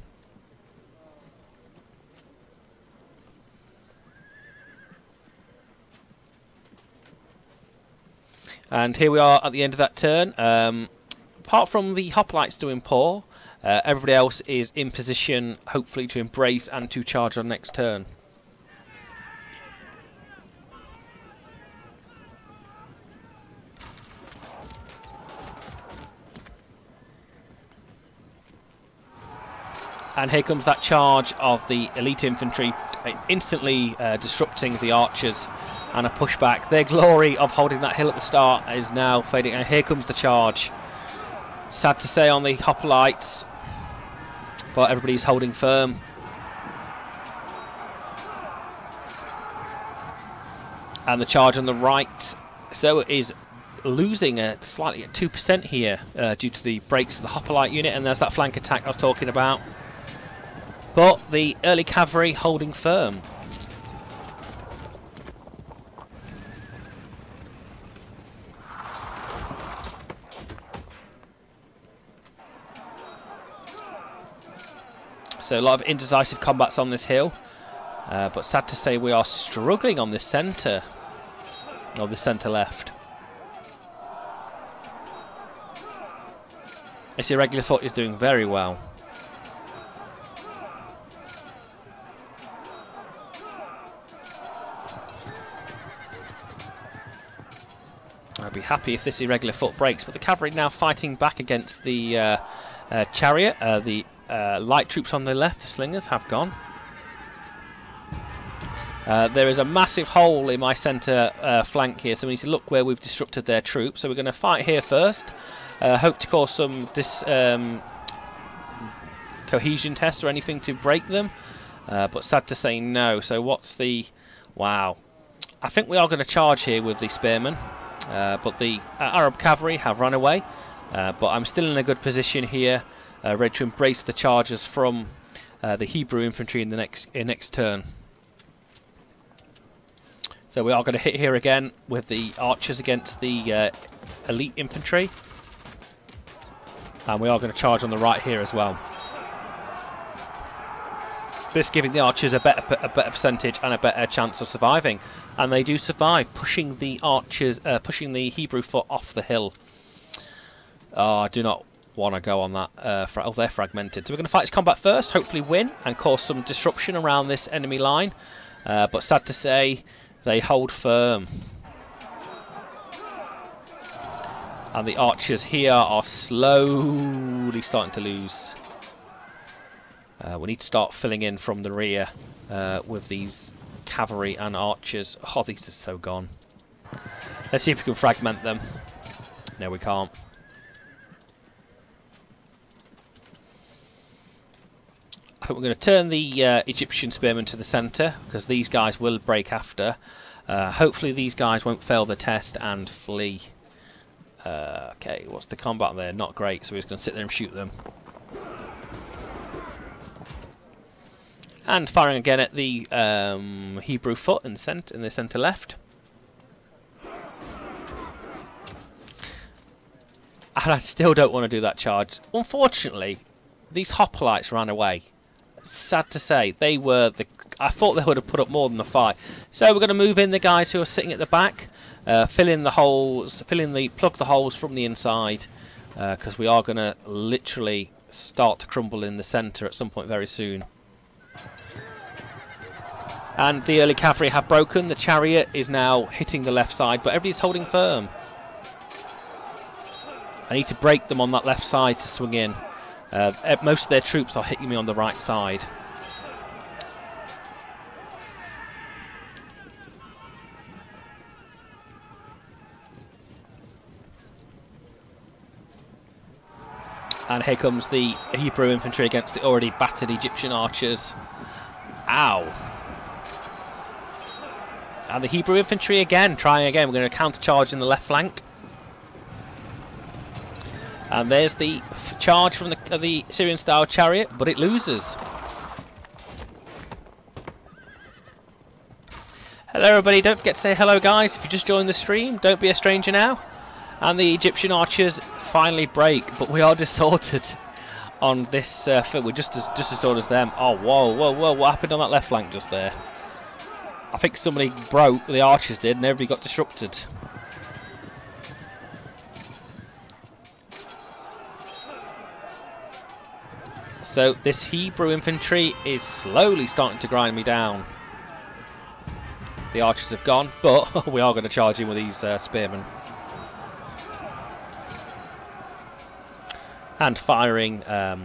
And here we are at the end of that turn. Apart from the hoplites doing poor, everybody else is in position, hopefully, to embrace and to charge on next turn. And here comes that charge of the elite infantry, instantly disrupting the archers, and a pushback. Their glory of holding that hill at the start is now fading, and here comes the charge. Sad to say on the hoplites, but everybody's holding firm. And the charge on the right, so it is losing slightly at 2% here due to the breaks of the hoplite unit, and there's that flank attack I was talking about. But the early cavalry holding firm. So a lot of indecisive combats on this hill, but sad to say we are struggling on this centre, or the centre left. This irregular foot is doing very well. I'd be happy if this irregular foot breaks, but the cavalry now fighting back against the chariot. The light troops on the left, the slingers, have gone. There is a massive hole in my centre flank here, so we need to look where we've disrupted their troops. So we're going to fight here first. Hope to cause some cohesion test or anything to break them, but sad to say no. So what's the... Wow. I think we are going to charge here with the spearmen, but the Arab cavalry have run away. But I'm still in a good position here, ready to embrace the charges from the Hebrew infantry in the next turn. So we are going to hit here again with the archers against the elite infantry. And we are going to charge on the right here as well. This giving the archers a better percentage and a better chance of surviving. And they do survive, pushing the archers, pushing the Hebrew foot off the hill. Oh, I do not want to go on that. Oh, they're fragmented. So we're going to fight this combat first, hopefully win, and cause some disruption around this enemy line. But sad to say, they hold firm. And the archers here are slowly starting to lose. We need to start filling in from the rear with these cavalry and archers. Oh, these are so gone. Let's see if we can fragment them. No, we can't. I think we're going to turn the Egyptian spearmen to the centre, because these guys will break after. Hopefully these guys won't fail the test and flee. Okay, what's the combat there? Not great, so we're just going to sit there and shoot them. And firing again at the Hebrew foot in the centre left. And I still don't want to do that charge. Unfortunately, these hoplites ran away. Sad to say, they were the... I thought they would have put up more than the fight. So we're going to move in the guys who are sitting at the back, fill in the holes, plug the holes from the inside, because we are going to literally start to crumble in the centre at some point very soon. And the early cavalry have broken. The chariot is now hitting the left side, but everybody's holding firm. I need to break them on that left side to swing in. Most of their troops are hitting me on the right side. And here comes the Hebrew infantry against the already battered Egyptian archers. Ow. And the Hebrew infantry again, trying again. We're going to counter-charge in the left flank. And there's the charge from the Syrian-style chariot, but it loses. Hello everybody, don't forget to say hello guys. If you just joined the stream, don't be a stranger now. And the Egyptian archers finally break, but we are disordered on this field. We're just as disordered as them. Oh, whoa, whoa, whoa, what happened on that left flank just there? I think somebody broke, the archers did, and everybody got disrupted. So this Hebrew infantry is slowly starting to grind me down. The archers have gone, but we are going to charge in with these spearmen. And firing the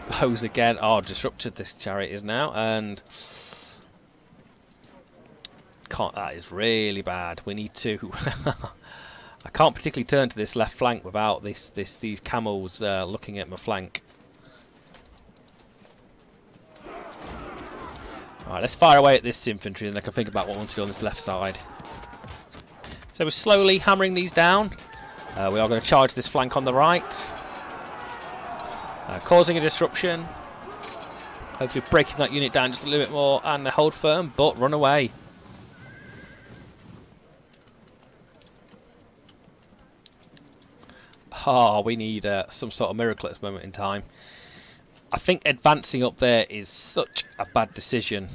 bows again. Oh, disrupted this chariot is now, and that is really bad. We need to. I can't particularly turn to this left flank without these camels looking at my flank. Alright, let's fire away at this infantry and then I can think about what I want to do on this left side. So we're slowly hammering these down. We are going to charge this flank on the right. Causing a disruption. Hopefully breaking that unit down just a little bit more and hold firm, but run away. Oh, we need some sort of miracle at this moment in time. I think advancing up there is such a bad decision.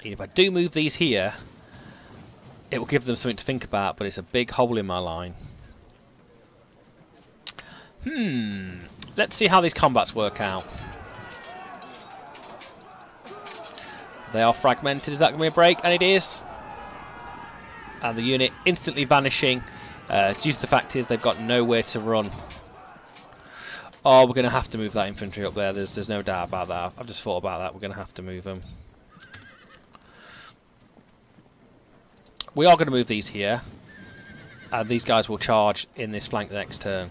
If I do move these here, it will give them something to think about, but it's a big hole in my line. Let's see how these combats work out. They are fragmented. Is that going to be a break? And it is. And the unit instantly vanishing due to the fact is they've got nowhere to run. Oh, we're going to have to move that infantry up there. There's no doubt about that. I've just thought about that. We're going to have to move them. We are going to move these here. And these guys will charge in this flank the next turn.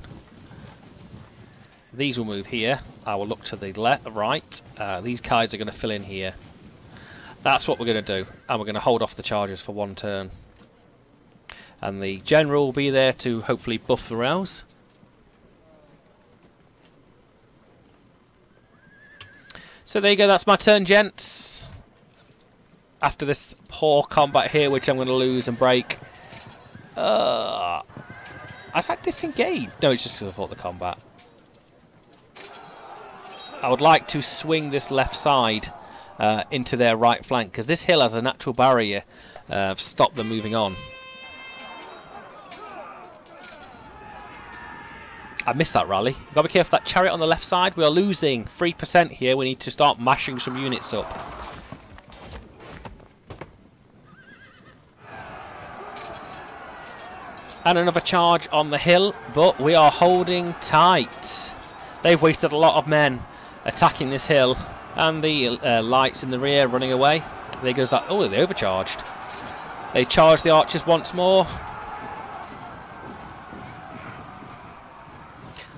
These will move here. I will look to the right. These guys are going to fill in here. That's what we're going to do. And we're going to hold off the charges for one turn. And the general will be there to hopefully buff the rails. So there you go. That's my turn, gents. After this poor combat here, which I'm going to lose and break. I was that disengaged? No, it's just because I fought the combat. I would like to swing this left side into their right flank, because this hill has a natural barrier stop them moving on. I missed that rally. You've got to be careful of that chariot on the left side. We are losing 3% here. We need to start mashing some units up. And another charge on the hill, but we are holding tight. They've wasted a lot of men attacking this hill, and the lights in the rear running away. There goes that. Oh, they overcharged. They charged the archers once more.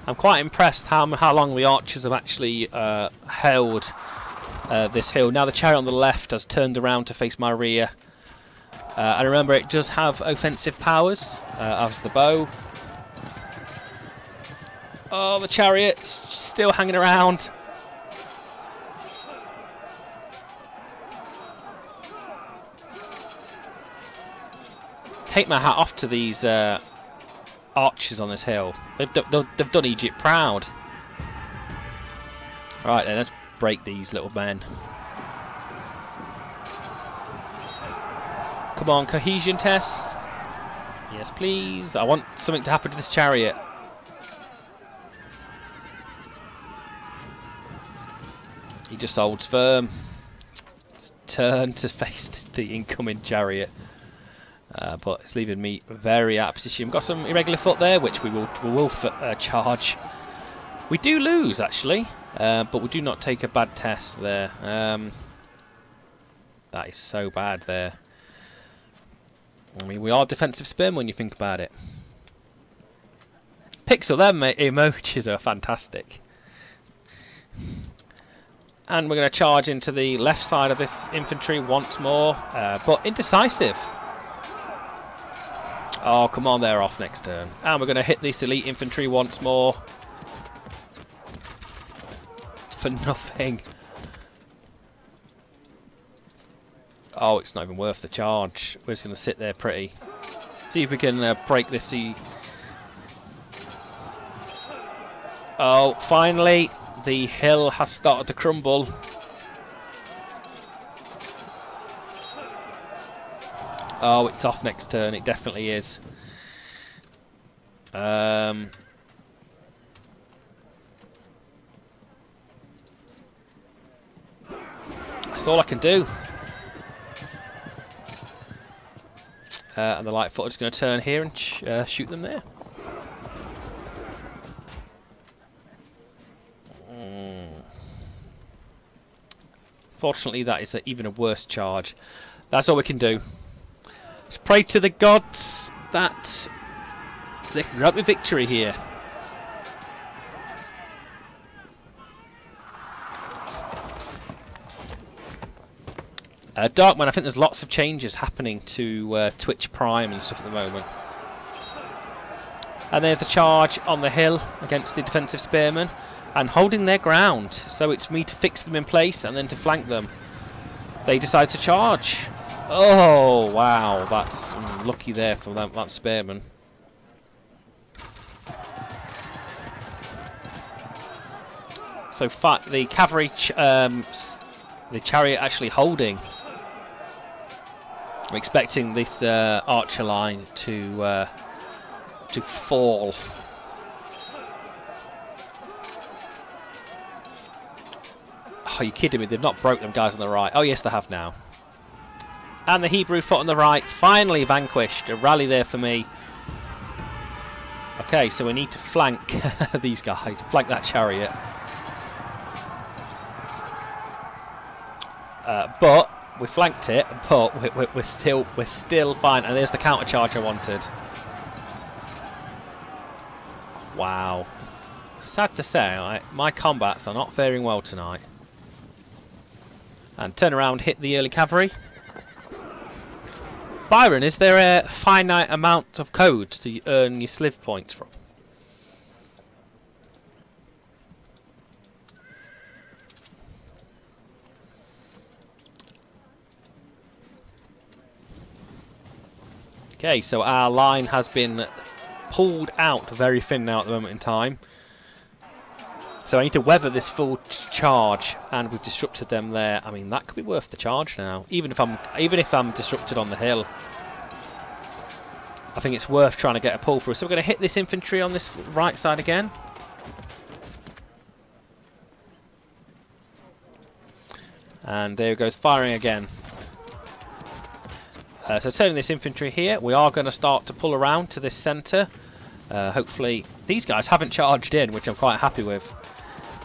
I'm quite impressed how long the archers have actually held this hill. Now the chariot on the left has turned around to face my rear. And remember, it does have offensive powers, as the bow. Oh, the chariot's still hanging around. Take my hat off to these archers on this hill. They've done Egypt proud. Right then, let's break these little men. Come on, cohesion test. Yes, please. I want something to happen to this chariot. He just holds firm. It's turned to face the incoming chariot. But it's leaving me very out of position. We've got some irregular foot there, which we will charge. We do lose, actually. But we do not take a bad test there. That is so bad there. I mean, we are defensive spin when you think about it. Pixel, them emojis are fantastic. And we're going to charge into the left side of this infantry once more, but indecisive. Oh, come on, they're off next turn. And we're going to hit this elite infantry once more. For nothing. Oh, it's not even worth the charge. We're just going to sit there pretty. See if we can break this. Oh, finally, the hill has started to crumble. Oh, it's off next turn. It definitely is. That's all I can do. And the light foot is going to turn here and shoot them there. Fortunately, that is even a worse charge. That's all we can do. Let's pray to the gods that they can grant me victory here. Darkman, I think there's lots of changes happening to Twitch Prime and stuff at the moment. And there's the charge on the hill against the defensive spearmen, and holding their ground. So it's me to fix them in place and then to flank them. They decide to charge. Oh wow, that's lucky there for that spearman. So the cavalry, the chariot actually holding. I'm expecting this archer line to fall. Oh, you kidding me? They've not broke them guys on the right. Oh yes, they have now. And the Hebrew foot on the right, finally vanquished. A rally there for me. Okay, so we need to flank these guys. Flank that chariot. But we flanked it, but we're still fine. And there's the counter charge I wanted. Wow. Sad to say, my combats are not faring well tonight. And turn around, hit the early cavalry. Byron, is there a finite amount of codes to earn your sliv points from? Okay, so our line has been pulled out very thin now at the moment in time. So I need to weather this full charge, and we've disrupted them there. I mean, that could be worth the charge now, even if I'm disrupted on the hill. I think it's worth trying to get a pull through. So we're going to hit this infantry on this right side again. And there it goes, firing again. So turning this infantry here, we are going to start to pull around to this centre. Hopefully, these guys haven't charged in, which I'm quite happy with.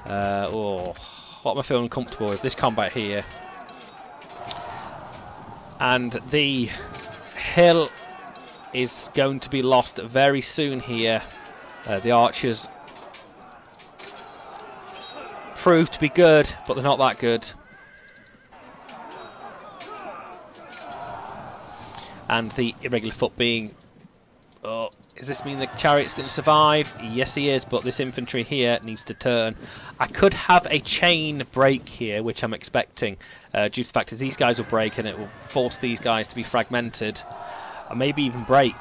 What am I feeling comfortable with? This combat here. And the hill is going to be lost very soon here. The archers proved to be good, but they're not that good. And the irregular foot being... Oh, does this mean the chariot's going to survive? Yes, he is, but this infantry here needs to turn. I could have a chain break here, which I'm expecting, due to the fact that these guys will break and it will force these guys to be fragmented. Or maybe even break.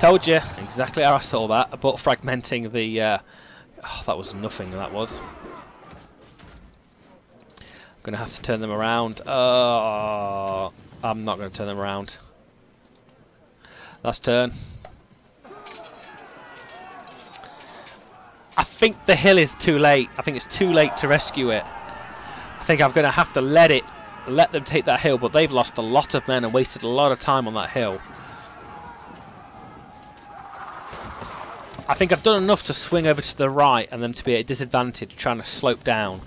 Told you, exactly how I saw that, but fragmenting the... oh, that was nothing, that was. I'm going to have to turn them around. Oh, I'm not going to turn them around. Last turn. I think the hill is too late. I think it's too late to rescue it. I think I'm going to have to let them take that hill, but they've lost a lot of men and wasted a lot of time on that hill. I think I've done enough to swing over to the right and them to be at a disadvantage trying to slope down.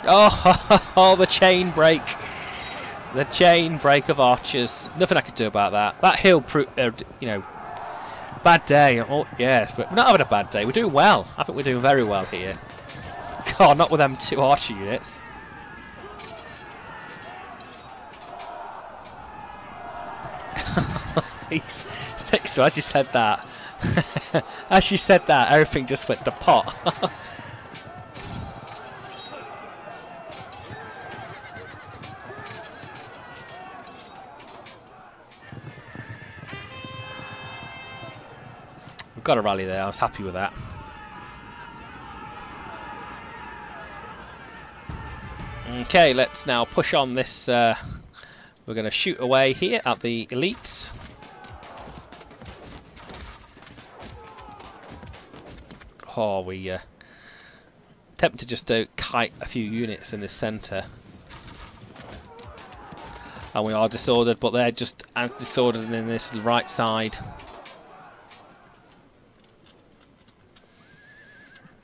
Oh, the chain break. The chain break of archers. Nothing I could do about that. That hill, you know, bad day. Oh, yes, but we're not having a bad day. We're doing well. I think we're doing very well here. God, not with them two archer units. So as you said that, everything just went to pot. We've got a rally there. I was happy with that. Okay, let's now push on this. We're going to shoot away here at the elites. Oh, we tempted just to kite a few units in this centre. And we are disordered, but they're just as disordered in this right side.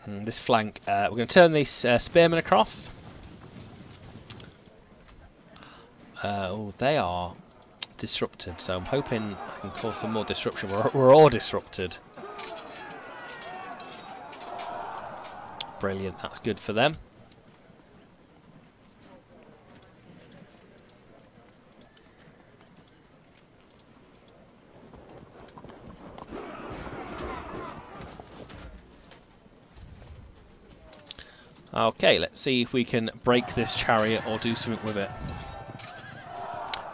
And this flank, we're going to turn these spearmen across. Oh, they are disrupted, so I'm hoping I can cause some more disruption. We're all disrupted. Brilliant, that's good for them. Okay, let's see if we can break this chariot or do something with it.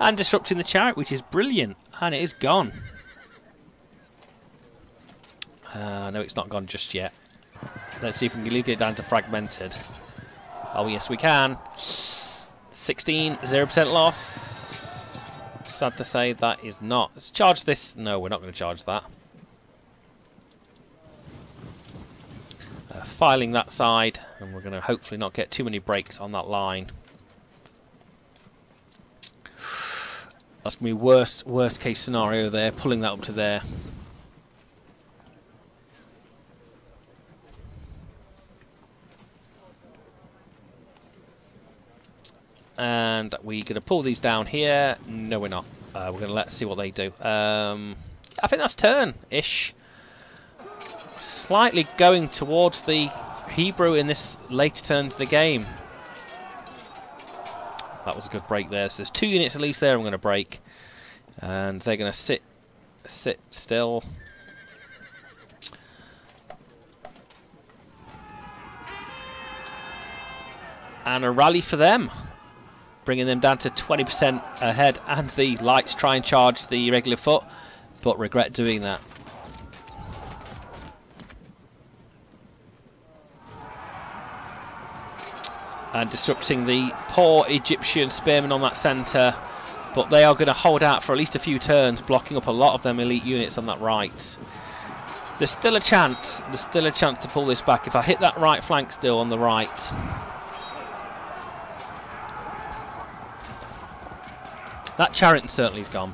And disrupting the chariot, which is brilliant. And it is gone. No, it's not gone just yet. Let's see if we can leave it down to fragmented. Oh, yes, we can. 16, 0% loss. Sad to say that is not. Let's charge this. No, we're not going to charge that. Filing that side, and we're going to hopefully not get too many breaks on that line. That's going to be worst case scenario there, pulling that up to there. And we're going to pull these down here. No, we're not. We're going to see what they do. I think that's turn-ish. Slightly going towards the Hebrew in this later turn to the game. That was a good break there. So there's 2 units at least there I'm going to break. And they're going to sit still. And a rally for them. Bringing them down to 20% ahead. And the lights try and charge the regular foot, but regret doing that. And disrupting the poor Egyptian spearmen on that centre. But they are going to hold out for at least a few turns, blocking up a lot of them elite units on that right. There's still a chance. There's still a chance to pull this back. If I hit that right flank still on the right. That chariot certainly is gone.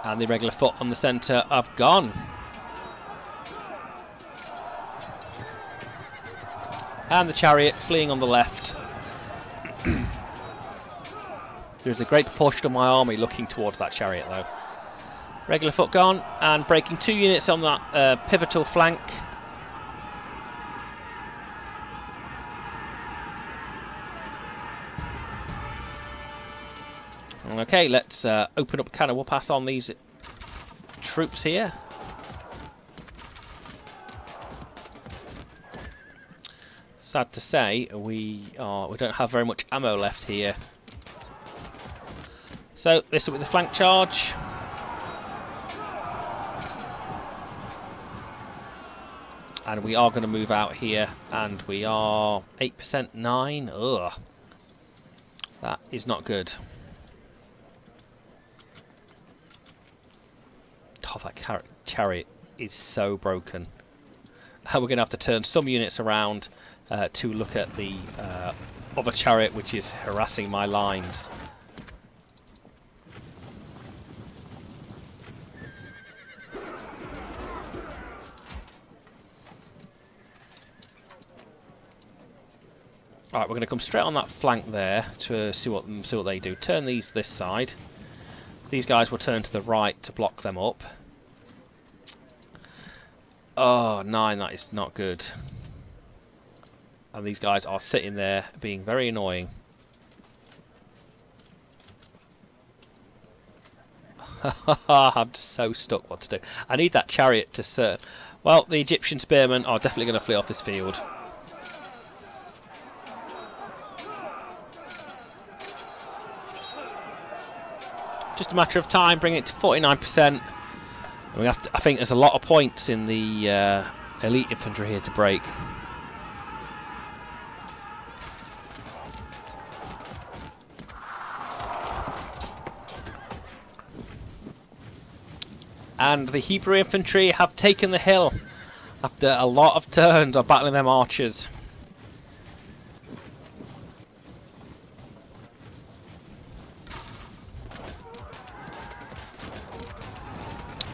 And the regular foot on the centre have gone. And the chariot fleeing on the left. There's a great proportion of my army looking towards that chariot though. Regular foot gone, and breaking 2 units on that pivotal flank. Okay, let's open up a can of whoop-ass on these troops here. Sad to say, we don't have very much ammo left here. So this will be the flank charge. And we are going to move out here, and we are 8%, 9. Ugh, that is not good. Oh, that chariot is so broken. We're going to have to turn some units around to look at the other chariot, which is harassing my lines. Alright, we're going to come straight on that flank there to see what they do. Turn these this side. These guys will turn to the right to block them up. Oh, 9, that is not good. And these guys are sitting there being very annoying. I'm so stuck what to do. I need that chariot to serve. Well, the Egyptian spearmen are definitely going to flee off this field. Just a matter of time, bring it to 49%. We have to, I think there's a lot of points in the elite infantry here to break. And the Hebrew infantry have taken the hill after a lot of turns of battling them archers.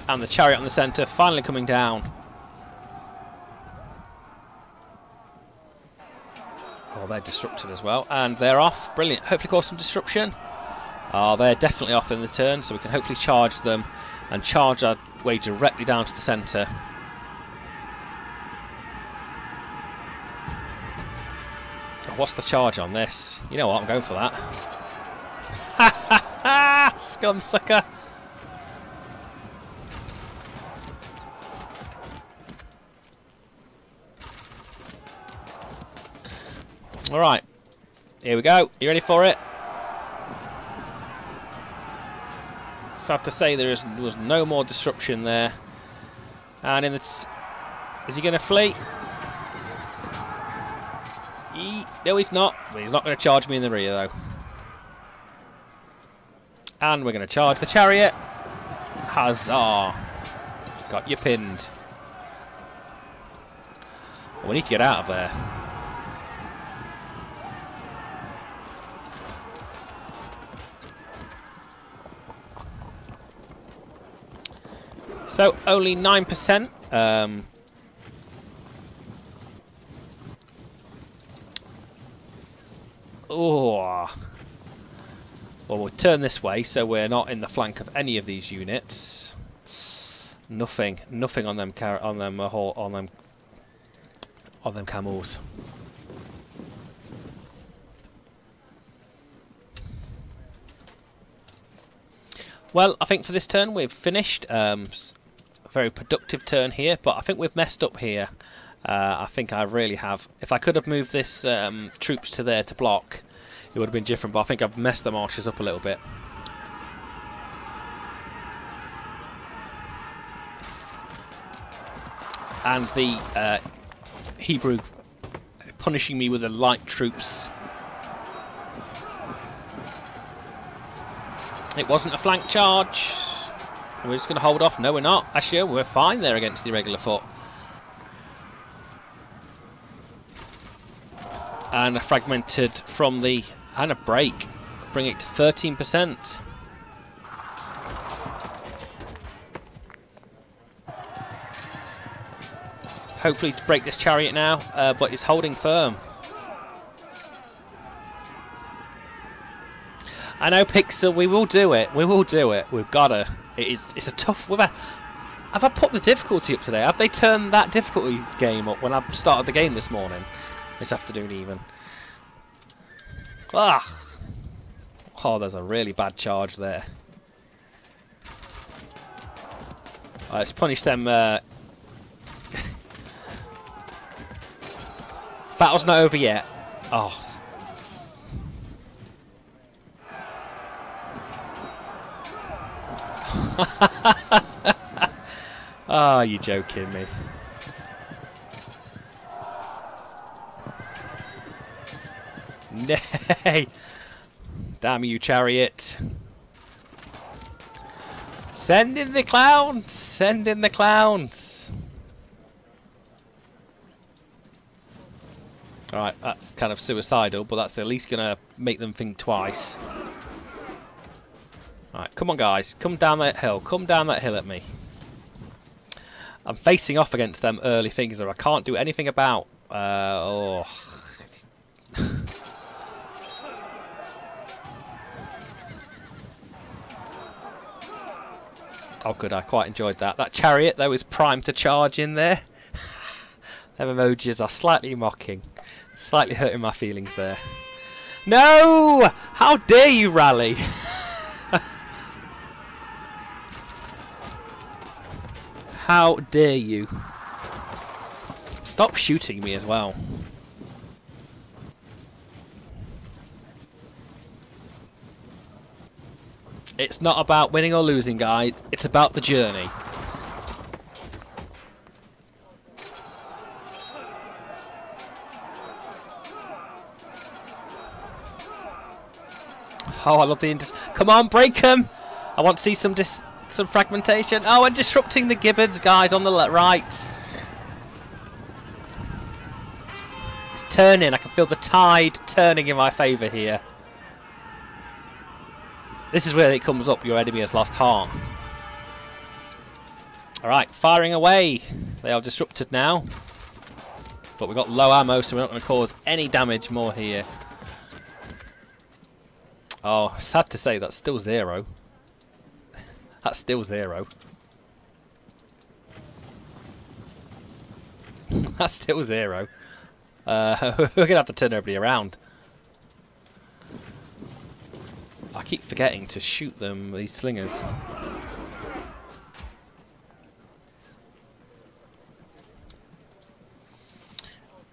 And the chariot on the centre finally coming down. Oh, they're disrupted as well. And they're off. Brilliant. Hopefully cause some disruption. Oh, they're definitely off in the turn, so we can hopefully charge them and charge our way directly down to the centre. What's the charge on this? You know what, I'm going for that. Ha ha ha! Scum sucker! Alright, here we go. You ready for it? Sad to say there was no more disruption there. And in the... Is he going to flee? No, he's not. But he's not going to charge me in the rear, though. And we're going to charge the chariot. Huzzah! Got you pinned. Well, we need to get out of there. So, only 9%. Oh. Well, we'll turn this way, so we're not in the flank of any of these units. Nothing on them camels. Well, I think for this turn we've finished. A very productive turn here, but I think we've messed up here. I think I really have. If I could have moved this troops to there to block, it would have been different, but I think I've messed the marches up a little bit. And the Hebrew punishing me with the light troops. It wasn't a flank charge. We're just going to hold off. No, we're not. Actually, we're fine there against the irregular foot. And a fragmented from the... and a break. Bring it to 13%. Hopefully to break this chariot now, but it's holding firm. I know, Pixel, we will do it. We will do it. We've got to. It's a tough... Have I put the difficulty up today? Have they turned that difficulty game up when I started the game this morning? This afternoon even. Ah! Oh, there's a really bad charge there. Let's punish them. Battle's not over yet. Oh. Ah, oh, you're joking me. Nay! Damn you, chariot. Send in the clowns! Send in the clowns! Alright, that's kind of suicidal, but that's at least going to make them think twice. Alright, come on guys, come down that hill. Come down that hill at me. I'm facing off against them early things that I can't do anything about. Oh. Oh good, I quite enjoyed that. That chariot though is primed to charge in there. Them emojis are slightly mocking. Slightly hurting my feelings there. No! How dare you rally? How dare you? Stop shooting me as well. It's not about winning or losing, guys. It's about the journey. Oh, I love the come on, break them! I want to see some fragmentation. Oh, and disrupting the gibbons, guys, on the right. It's turning. I can feel the tide turning in my favour here. This is where it comes up. Your enemy has lost heart. Alright, firing away. They are disrupted now. But we've got low ammo, so we're not going to cause any damage more here. Oh, sad to say, that's still 0. That's still 0. That's still 0. We're going to have to turn everybody around. I keep forgetting to shoot them, these slingers.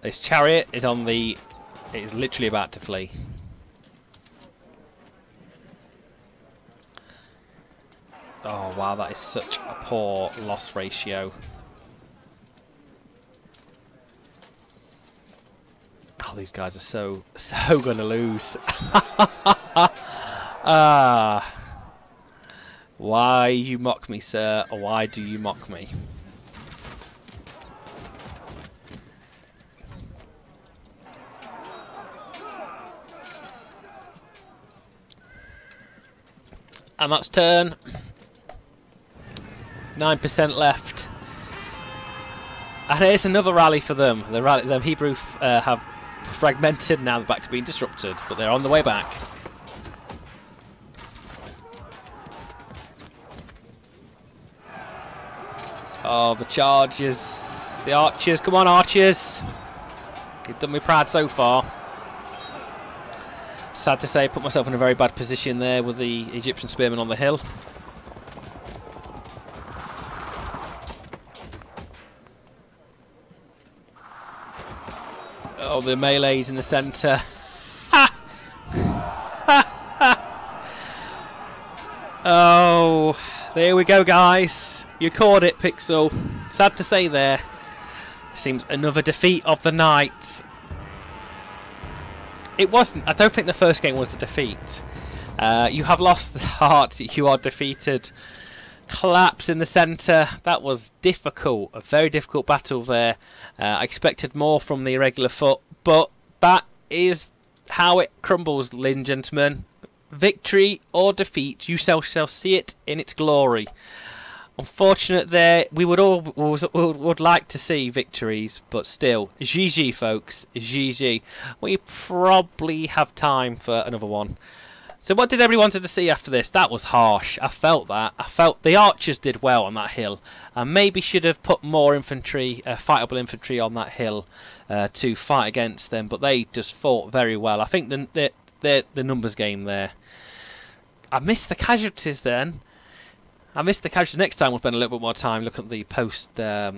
This chariot is on the... It is literally about to flee. Oh wow, that is such a poor loss ratio. Oh, these guys are so gonna lose. Why you mock me, sir? Or why do you mock me? And that's turn. 9% left. And here's another rally for them. The Hebrew have fragmented, now they're back to being disrupted, but they're on the way back. Oh, the chargers. The archers. Come on, archers. You've done me proud so far. Sad to say, I put myself in a very bad position there with the Egyptian spearmen on the hill. Oh, the melees in the centre. Oh, there we go, guys. You caught it, Pixel. Sad to say there. Seems another defeat of the night. It wasn't. I don't think the first game was a defeat. You have lost the heart. You are defeated. Collapse in the centre. That was difficult. A very difficult battle there. I expected more from the irregular foot, but that is how it crumbles, ladies and gentlemen. Victory or defeat, you shall see it in its glory. Unfortunate there. We would like to see victories, but still, GG, folks. GG. We probably have time for another one. So what did everyone wanted to see after this? That was harsh. I felt that. I felt the archers did well on that hill. And maybe should have put more infantry, fightable infantry on that hill to fight against them. But they just fought very well. I think the numbers game there. I missed the casualties then. I missed the casualties. Next time we'll spend a little bit more time looking at the post stats.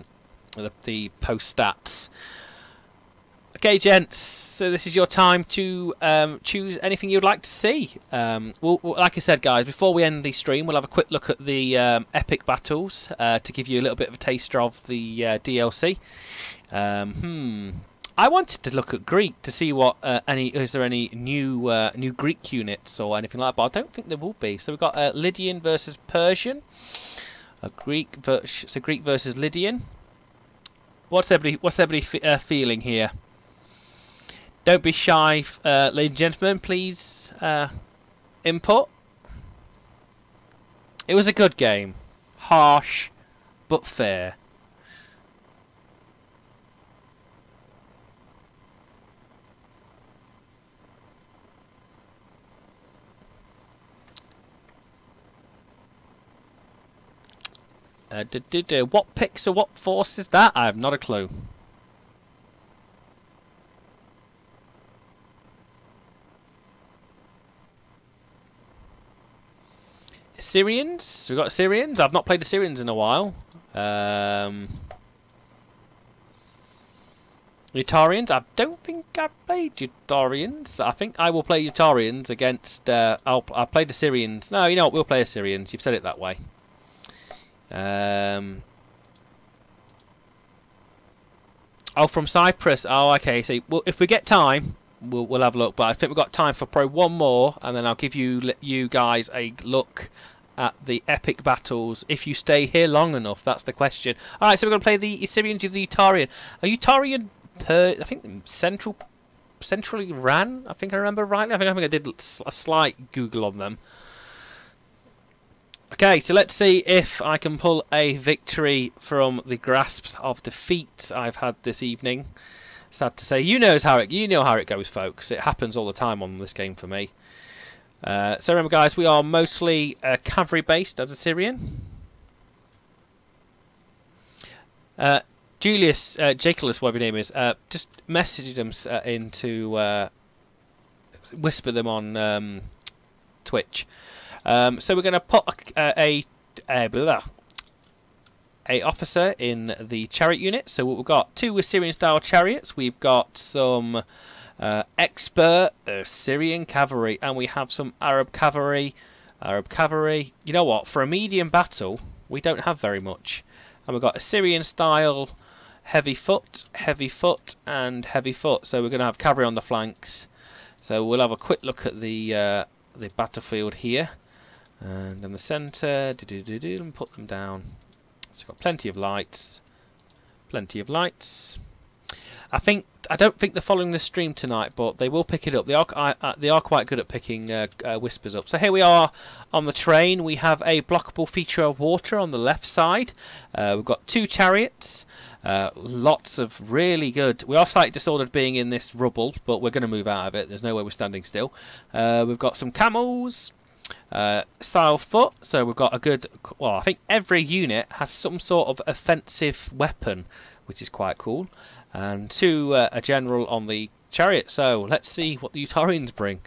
Okay, gents, so this is your time to choose anything you'd like to see. Well, like I said, guys, before we end the stream, we'll have a quick look at the epic battles to give you a little bit of a taster of the DLC. I wanted to look at Greek to see what is there any new Greek units or anything like that, but I don't think there will be. So we've got Lydian versus Persian, Greek versus Lydian. What's everybody feeling here? Don't be shy, ladies and gentlemen. Please input. It was a good game, harsh but fair. What picks or what force is that? I have not a clue. Assyrians? We've got Assyrians. I've not played Assyrians in a while. Utarians? I don't think I've played Utarians. I think I will play Utarians against... I played Assyrians. No, you know what? We'll play Assyrians. You've said it that way. Oh, from Cyprus. Oh, okay. So, well, if we get time, we'll have a look. But I think we've got time for probably one more, and then I'll give you guys a look at the epic battles. If you stay here long enough, that's the question. All right, so we're going to play the Assyrians with the Utarian. A Utarian, I think centrally ran. I think I remember rightly. I think I did a slight Google on them. Okay, so let's see if I can pull a victory from the grasps of defeat I've had this evening. Sad to say, you know how it goes, folks. It happens all the time on this game for me. So remember, guys, we are mostly cavalry based as Assyrian. Julius, Jaculus, whatever your name is, just message them in to whisper them on Twitch. So we're going to put a officer in the chariot unit. So we've got 2 Assyrian style chariots. We've got some expert Assyrian cavalry, and we have some Arab cavalry. You know what? For a medium battle, we don't have very much. And we've got Assyrian style heavy foot, and heavy foot. So we're going to have cavalry on the flanks. So we'll have a quick look at the battlefield here, and in the centre, and put them down. So we've got plenty of lights. I don't think they're following the stream tonight, but they will pick it up. They are quite good at picking whispers up. So here we are on the train. We have a blockable feature of water on the left side. We've got 2 chariots. Lots of really good. We are slightly disordered being in this rubble, but we're going to move out of it. There's no way we're standing still. We've got some camels. Style foot. So we've got a good. Well, I think every unit has some sort of offensive weapon, which is quite cool. And 2 a general on the chariot. So let's see what the Utarians bring.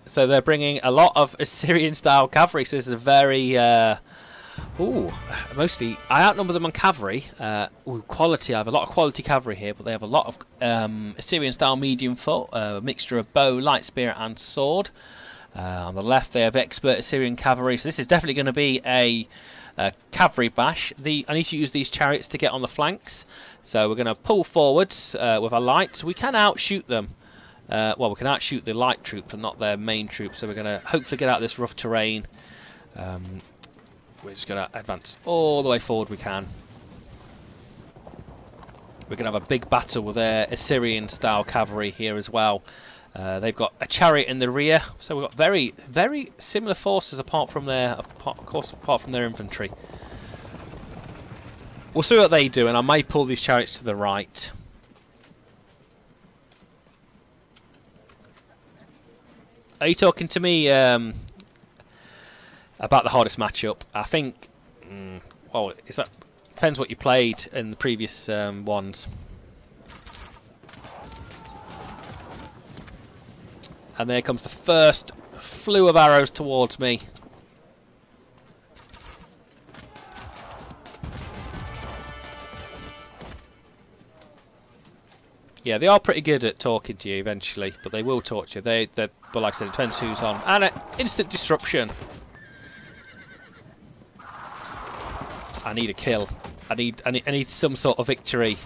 So they're bringing a lot of Assyrian style cavalry. So this is a very mostly I outnumber them on cavalry. Quality. I have a lot of quality cavalry here, but they have a lot of Assyrian style medium foot, a mixture of bow, light spear, and sword. On the left, they have expert Assyrian cavalry. So this is definitely going to be a cavalry bash. I need to use these chariots to get on the flanks. So we're going to pull forwards with our lights. We can outshoot them. Well, we can outshoot the light troops, but not their main troops. So we're going to hopefully get out of this rough terrain. We're just going to advance all the way forward we can. We're going to have a big battle with their Assyrian-style cavalry here as well. They've got a chariot in the rear, so we've got very, very similar forces apart from their infantry. We'll see what they do, and I may pull these chariots to the right. Are you talking to me about the hardest matchup? I think, well, depends what you played in the previous ones. And there comes the first flew of arrows towards me. Yeah, they are pretty good at talking to you eventually, but they will talk to you. But like I said, it depends who's on. And instant disruption. I need a kill. I need some sort of victory.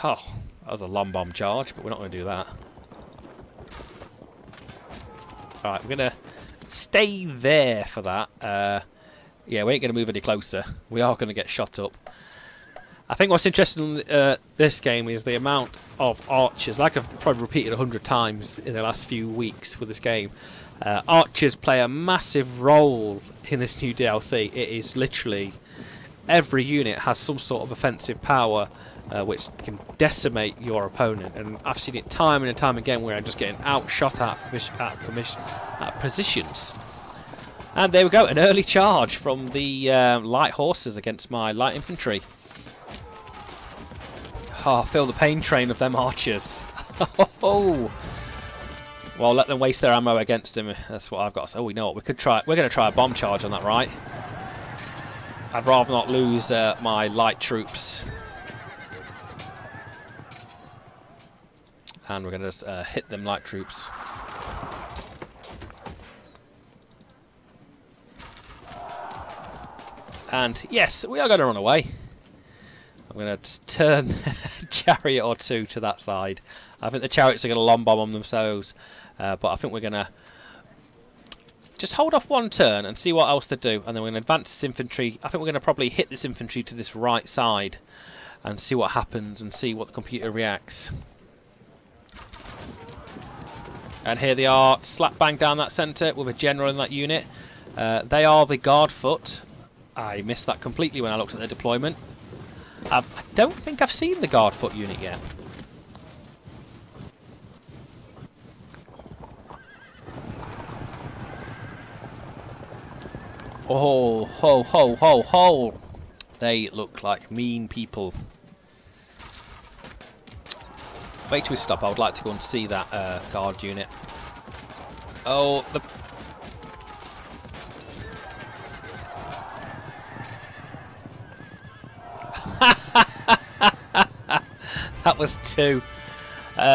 Oh. That was a long bomb charge, but we're not going to do that. Alright, we're going to stay there for that. Yeah, we ain't going to move any closer. We are going to get shot up. I think what's interesting in this game is the amount of archers. Like I've probably repeated 100 times in the last few weeks with this game. Archers play a massive role in this new DLC. It is literally every unit has some sort of offensive power. Which can decimate your opponent, and I've seen it time and time again where I'm just getting outshot at positions. And there we go, an early charge from the light horses against my light infantry. Oh, feel the pain train of them archers. Oh, well, let them waste their ammo against him. That's what I've got. Oh, we know what we could try. We're going to try a bomb charge on that, right? I'd rather not lose my light troops. And we're going to just hit them light troops. And yes, we are going to run away. I'm going to just turn a chariot or 2 to that side. I think the chariots are going to long bomb on themselves. But I think we're going to just hold off one turn and see what else to do. And then we're going to advance this infantry. I think we're going to probably hit this infantry to this right side. And see what happens and see what the computer reacts. And here they are, slap bang down that centre with a general in that unit. They are the guard foot. I missed that completely when I looked at their deployment. I don't think I've seen the guard foot unit yet. Oh, ho, ho, ho, ho! They look like mean people. Wait till we stop. I would like to go and see that guard unit. Oh, the... That was two.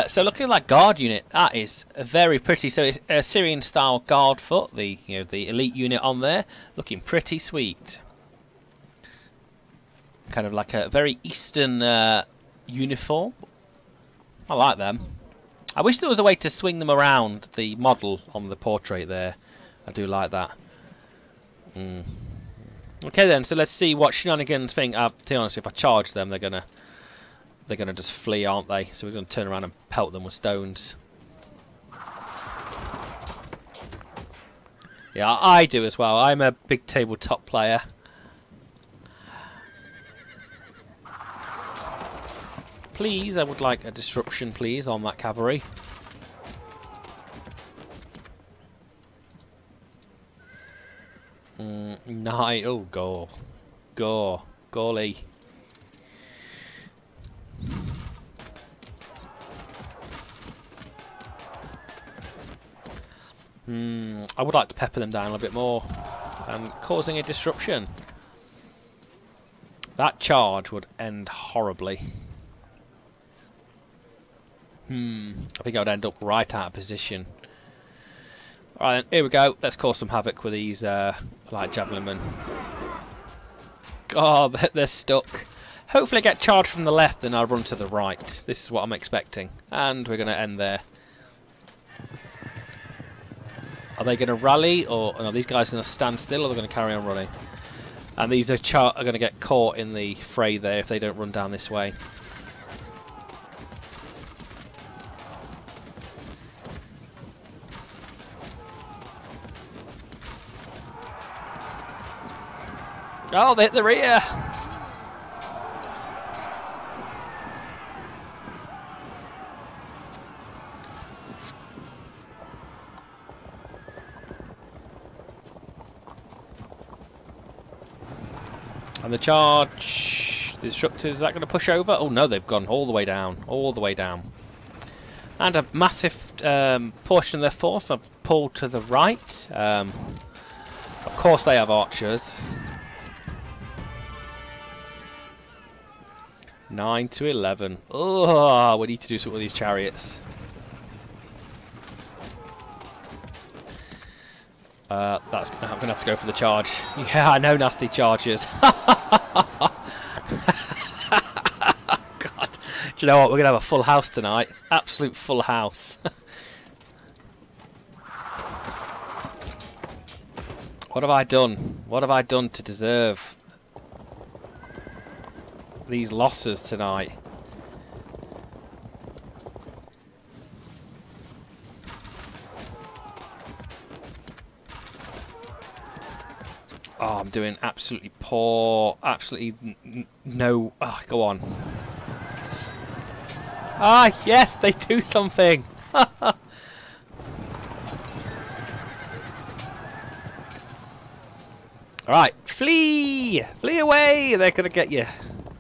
So looking like guard unit, that is very pretty. So it's a Syrian style guard foot, the the elite unit on there, looking pretty sweet. Kind of like a very Eastern uniform. I like them. I wish there was a way to swing them around the model on the portrait there. I do like that. Okay then, so let's see what shenanigans thing. To be honest, if I charge them, they're gonna just flee, aren't they? So we're gonna turn around and pelt them with stones. Yeah, I do as well. I'm a big tabletop player. Please, I would like a disruption, please, on that cavalry. Nice. Oh, golly. I would like to pepper them down a little bit more and causing a disruption. That charge would end horribly. I think I would end up right out of position. Alright then, here we go. Let's cause some havoc with these light javelinmen. Oh, they're stuck. Hopefully I get charged from the left, then I'll run to the right. This is what I'm expecting. And we're going to end there. Are they going to rally, or are these guys going to stand still, or are they going to carry on running? And these are going to get caught in the fray there if they don't run down this way. Oh, they hit the rear! And the charge, the disruptors, is that going to push over? Oh no, they've gone all the way down, all the way down. And a massive portion of their force have pulled to the right. Of course they have archers. 9 to 11. Oh, we need to do something with these chariots. I'm going to have to go for the charge. Yeah, I know, nasty chargers. God. Do you know what? We're going to have a full house tonight. Absolute full house. What have I done? What have I done to deserve these losses tonight? Oh, I'm doing absolutely poor. Absolutely no. Oh, go on. Ah, yes, they do something. Alright, flee! Flee away! They're going to get you.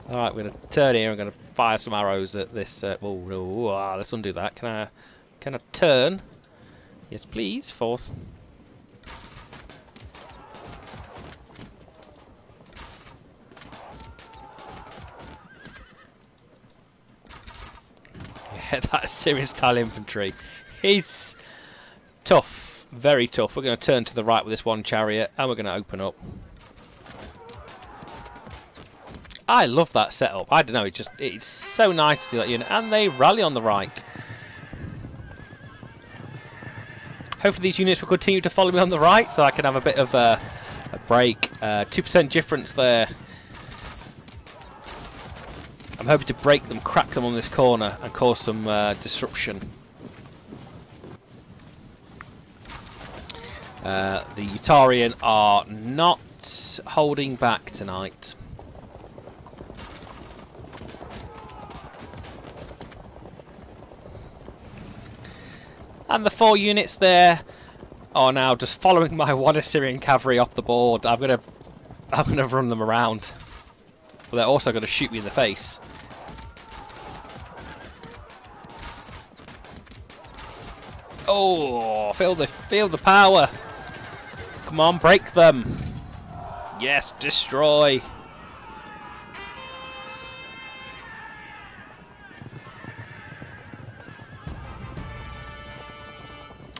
Alright, we're going to turn here. I'm going to fire some arrows at this. Oh, no. Let's undo that. Can I turn? Yes, please. Force. Yeah, that Syrian style infantry. He's tough. Very tough. We're going to turn to the right with this one chariot, and we're going to open up. I love that setup. I don't know, it's so nice to see that unit, and they rally on the right. Hopefully these units will continue to follow me on the right, so I can have a bit of a break. 2% difference there. I'm hoping to break them, crack them on this corner, and cause some disruption. The Utarian are not holding back tonight. And the 4 units there are now just following my 1 Assyrian cavalry off the board. I'm gonna run them around. But they're also gonna shoot me in the face. Oh, feel the power. Come on, break them. Yes, destroy.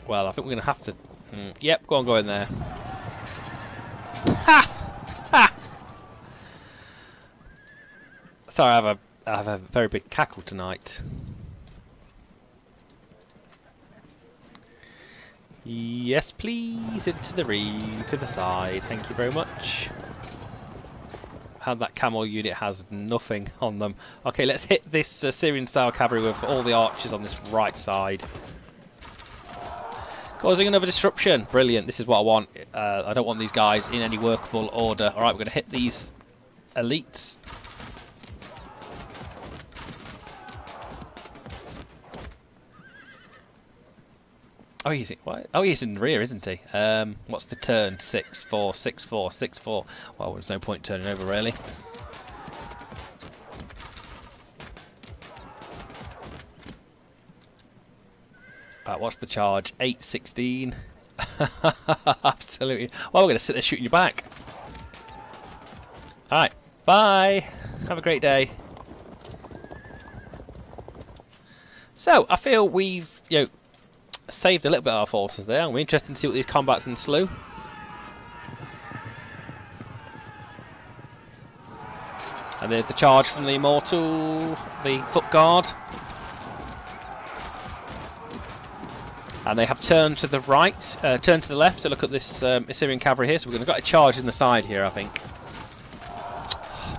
Well, I think we're going to have to... yep, go in there. Ha! Ha! Sorry, I have a very big cackle tonight. Yes, please, into the to the side. Thank you very much. And that camel unit has nothing on them. Okay, let's hit this Syrian-style cavalry with all the archers on this right side. Causing another disruption. Brilliant. This is what I want. I don't want these guys in any workable order. Alright, we're going to hit these elites. Oh, he's what? Oh, he's in the rear, isn't he? What's the turn? 6-4, 6-4, 6-4. Well, there's no point turning over, really. What's the charge? 8-16. Absolutely. Well, we're going to sit there shooting you back. Alright, bye. Have a great day. So, I feel we've, saved a little bit of our forces there. I'm interested to see what these combats ensue. And there's the charge from the Immortal, the Foot Guard. And they have turned to the right, turned to the left to look at this Assyrian cavalry here. So we're going to get a charge in the side here, I think.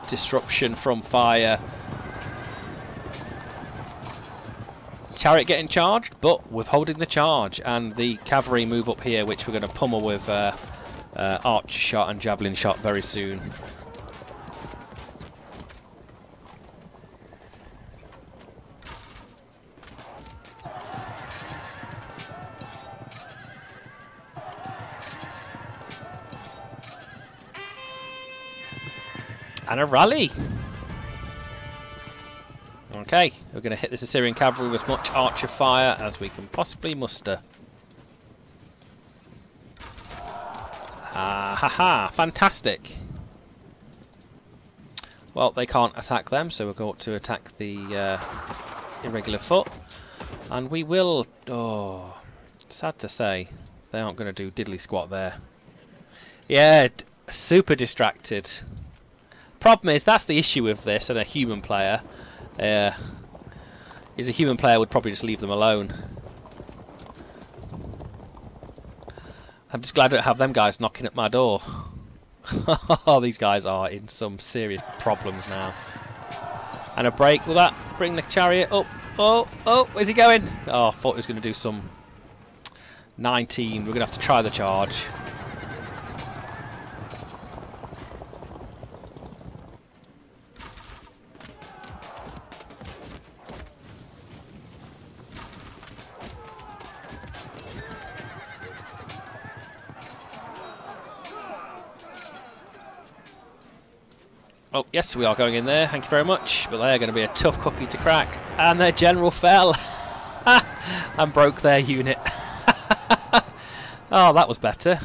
Disruption from fire. Chariot getting charged, but withholding the charge. And the cavalry move up here, which we're going to pummel with archer shot and javelin shot very soon. And a rally. Okay, we're going to hit this Assyrian cavalry with as much archer fire as we can possibly muster. Ah, ha-ha, fantastic. Well, they can't attack them, so we're going to attack the irregular foot. And we will... Oh, sad to say, they aren't going to do diddly squat there. Yeah, super distracted. Problem is, that's the issue with this and a human player. Is a human player would probably just leave them alone. I'm just glad I don't have them guys knocking at my door. Oh, these guys are in some serious problems now. And a break. Will that bring the chariot up? Oh, where's he going? Oh, I thought he was going to do some 19. We're going to have to try the charge. Oh, yes, we are going in there. Thank you very much. But they're going to be a tough cookie to crack. And their general fell. And broke their unit. Oh, that was better.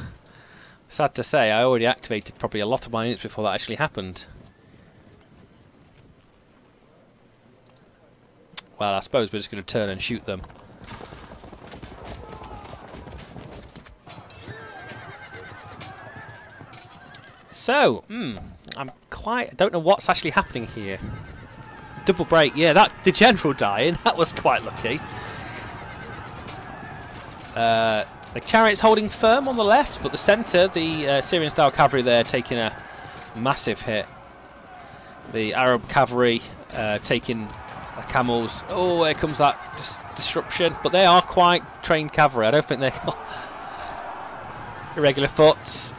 Sad to say, I already activated probably a lot of my units before that actually happened. Well, I suppose we're just going to turn and shoot them. So, I don't know what's actually happening here. Double break, yeah, the general dying, that was quite lucky. The chariot's holding firm on the left, but the centre, the Syrian-style cavalry there, taking a massive hit. The Arab cavalry taking the camels. Oh, here comes that disruption. But they are quite trained cavalry. I don't think they're irregular foots.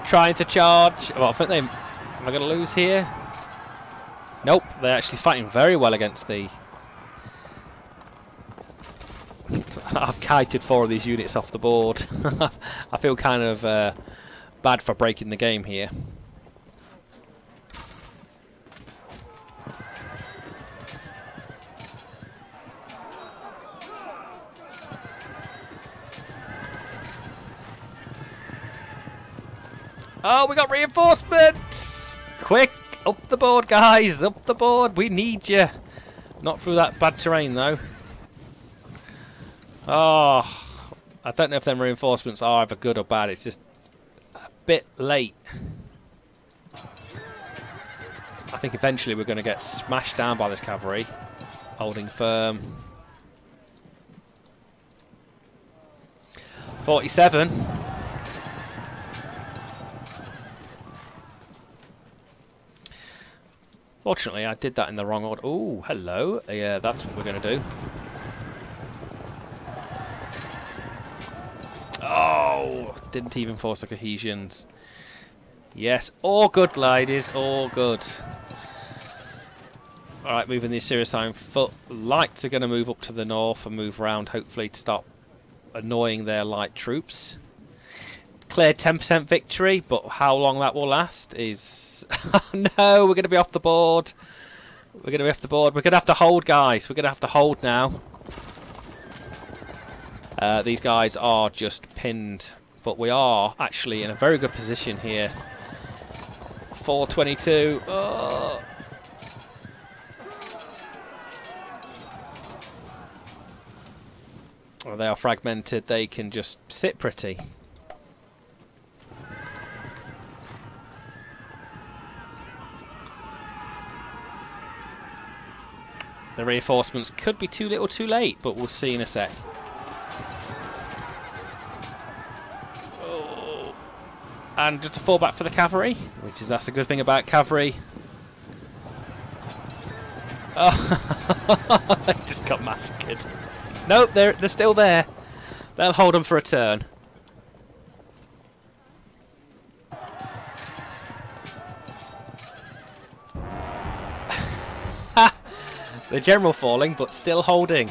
Trying to charge. Well, I think they... Am I going to lose here? Nope, they're actually fighting very well against the... kited 4 of these units off the board. I feel kind of bad for breaking the game here. Oh, we got reinforcements! Quick! Up the board, guys! Up the board! We need you! Not through that bad terrain, though. Oh, I don't know if them reinforcements are either good or bad. It's just a bit late. I think eventually we're going to get smashed down by this cavalry. Holding firm. 47. Fortunately, I did that in the wrong order. Oh, hello. Yeah, that's what we're going to do. Oh, didn't even force the cohesions. Yes, all good, ladies, all good. Alright, moving the Assyrian foot. Lights are going to move up to the north and move around, hopefully, to stop annoying their light troops. Clear 10% victory, but how long that will last is... Oh no, we're going to be off the board. We're going to be off the board. We're going to have to hold, guys. We're going to have to hold now. These guys are just pinned, but we are actually in a very good position here. 422. Oh. Well, they are fragmented. They can just sit pretty. The reinforcements could be too little too late, but we'll see in a sec. Oh. And just a fallback for the cavalry, that's a good thing about cavalry. Oh, they just got massacred. Nope, they're still there. They'll hold them for a turn. The general falling, but still holding.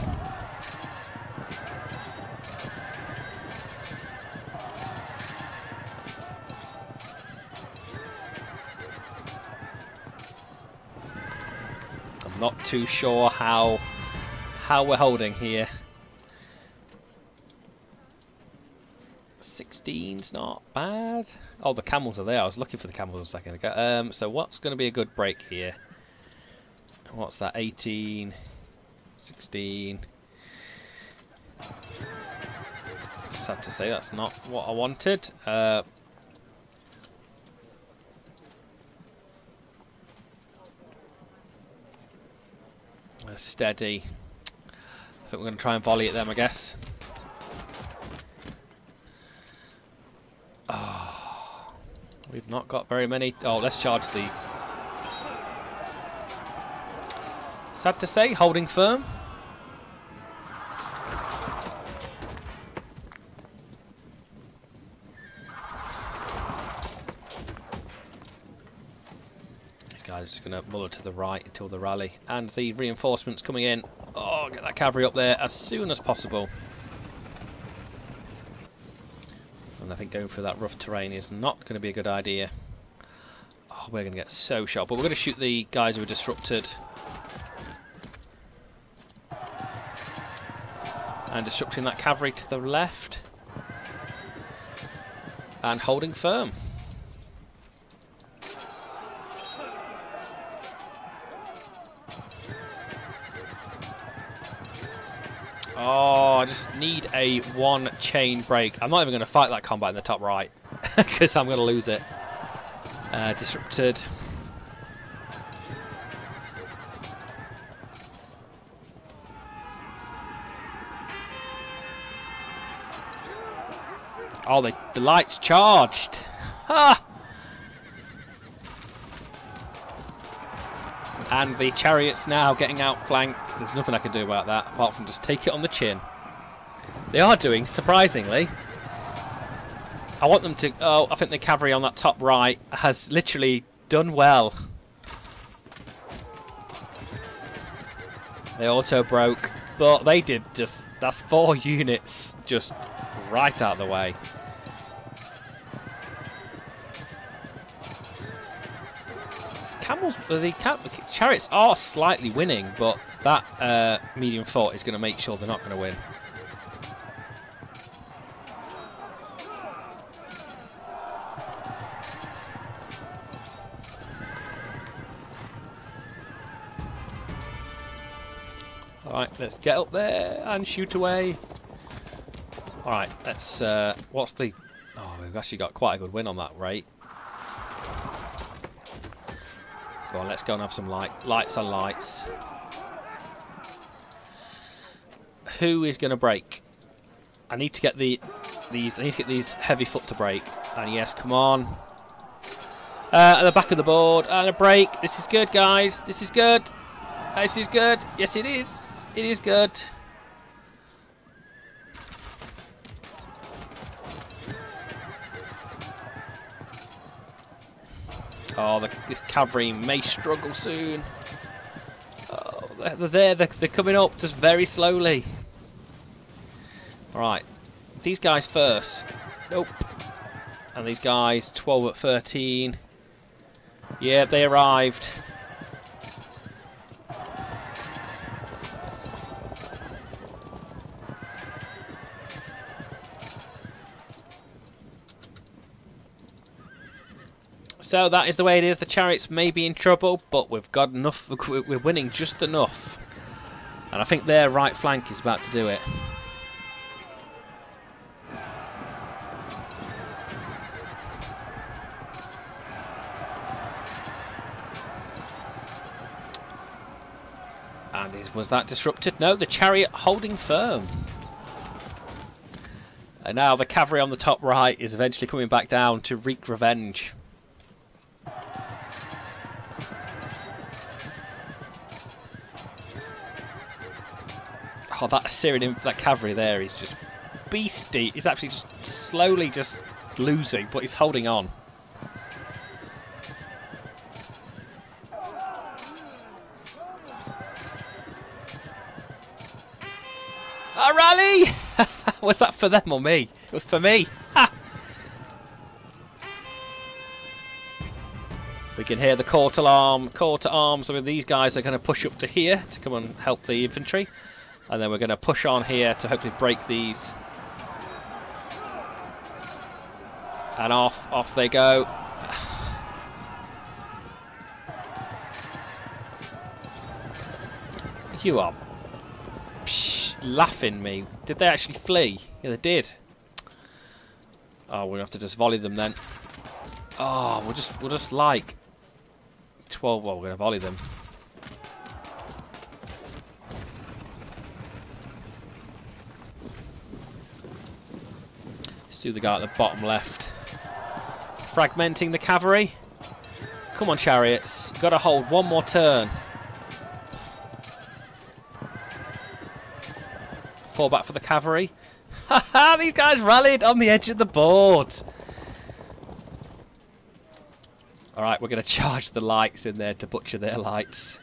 I'm not too sure how we're holding here. 16's not bad. Oh, the camels are there. I was looking for the camels a second ago. So what's going to be a good break here? What's that? 18, 16. Sad to say that's not what I wanted. Steady. I think we're going to try and volley at them, I guess. Oh, we've not got very many. Oh, let's charge these. Sad to say, holding firm. These guys are just going to muller to the right until the rally. And the reinforcements coming in. Oh, get that cavalry up there as soon as possible. And I think going through that rough terrain is not going to be a good idea. Oh, we're going to get so shot. But we're going to shoot the guys who are disrupted. And disrupting that cavalry to the left. And holding firm. Oh, I just need a one chain break. I'm not even going to fight that combat in the top right. Because I'm going to lose it. Disrupted. Oh, the light's charged. Ha! And the chariot's now getting outflanked. There's nothing I can do about that apart from just take it on the chin. They are doing, surprisingly. I want them to... Oh, I think the cavalry on that top right has literally done well. They auto broke. But they did just... That's 4 units just right out of the way. The chariots are slightly winning, but that medium fort is going to make sure they're not going to win. Alright, let's get up there and shoot away. Alright, let's... what's the... Oh, we've actually got quite a good win on that rate. Go on, let's go and have some lights on lights. Who is going to break? I need to get these heavy foot to break. And yes, come on. At the back of the board and a break. This is good, guys. This is good. This is good. Yes, it is. It is good. Oh, this cavalry may struggle soon. Oh, they're coming up just very slowly. Alright, these guys first. Nope. And these guys, 12 at 13. Yeah, they arrived. So that is the way it is. The chariots may be in trouble, but we've got enough. We're winning just enough. And I think their right flank is about to do it. And was that disrupted? No, the chariot holding firm. And now the cavalry on the top right is eventually coming back down to wreak revenge. Oh, that Assyrian, that cavalry there is just beastie. He's actually just slowly just losing, but he's holding on. A rally! Was that for them or me? It was for me. Ha! We can hear the call to arms. I mean, these guys are going to push up to here to come and help the infantry. And then we're going to push on here to hopefully break these. And off they go. You are laughing me. Did they actually flee? Yeah, they did. Oh, we'll have to just volley them then. Oh, we'll just like 12. Well, we're going to volley them. Do the guy at the bottom left. Fragmenting the cavalry. Come on, chariots. Got to hold one more turn. Fall back for the cavalry. Haha, these guys rallied on the edge of the board. Alright, we're going to charge the lights in there to butcher their lights.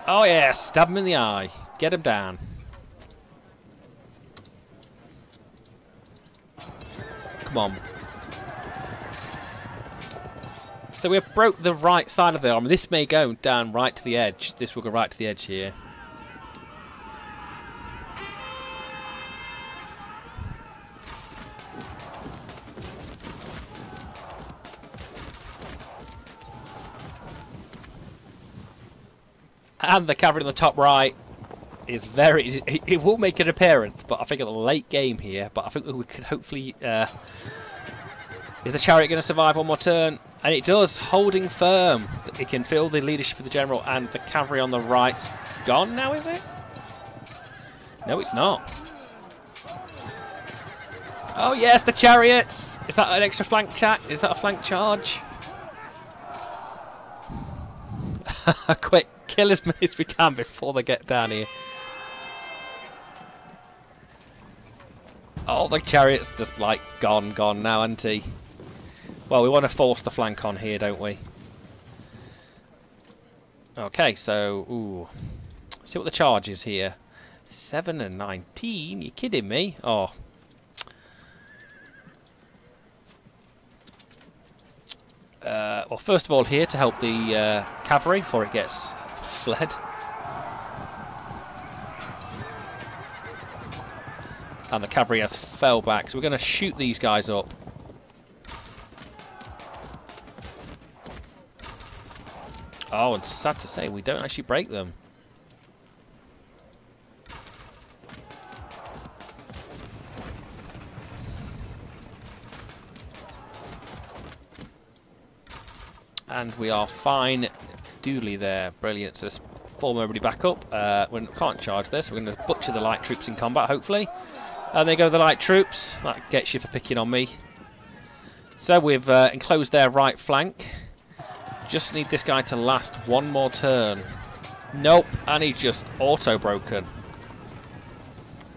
Oh yeah, stab him in the eye. Get him down. Come on. So we have broke the right side of the arm. This may go down right to the edge. This will go right to the edge here. And the cavalry on the top right is very... It will make an appearance, but I think at the late game here. But I think we could hopefully... is the chariot going to survive one more turn? And it does, holding firm. It can feel the leadership of the general, and the cavalry on the right's gone now, is it? No, it's not. Oh yes, the chariots! Is that an extra flank chat? Is that a flank charge? Quick! Kill as many as we can before they get down here. Oh, the chariot's just like gone now, auntie. Well, we want to force the flank on here, don't we? Okay, so ooh, see what the charge is here. 7 and 19. You kidding me? Oh. Well, first of all, here to help the cavalry before it gets fled. And the cavalry has fell back, so we're going to shoot these guys up. Oh, and sad to say, we don't actually break them. And we are fine. Doodly there. Brilliant. So let's form everybody back up. We can't charge this. We're going to butcher the light troops in combat, hopefully. And there go the light troops. That gets you for picking on me. So we've enclosed their right flank. Just need this guy to last one more turn. Nope. And he's just auto-broken.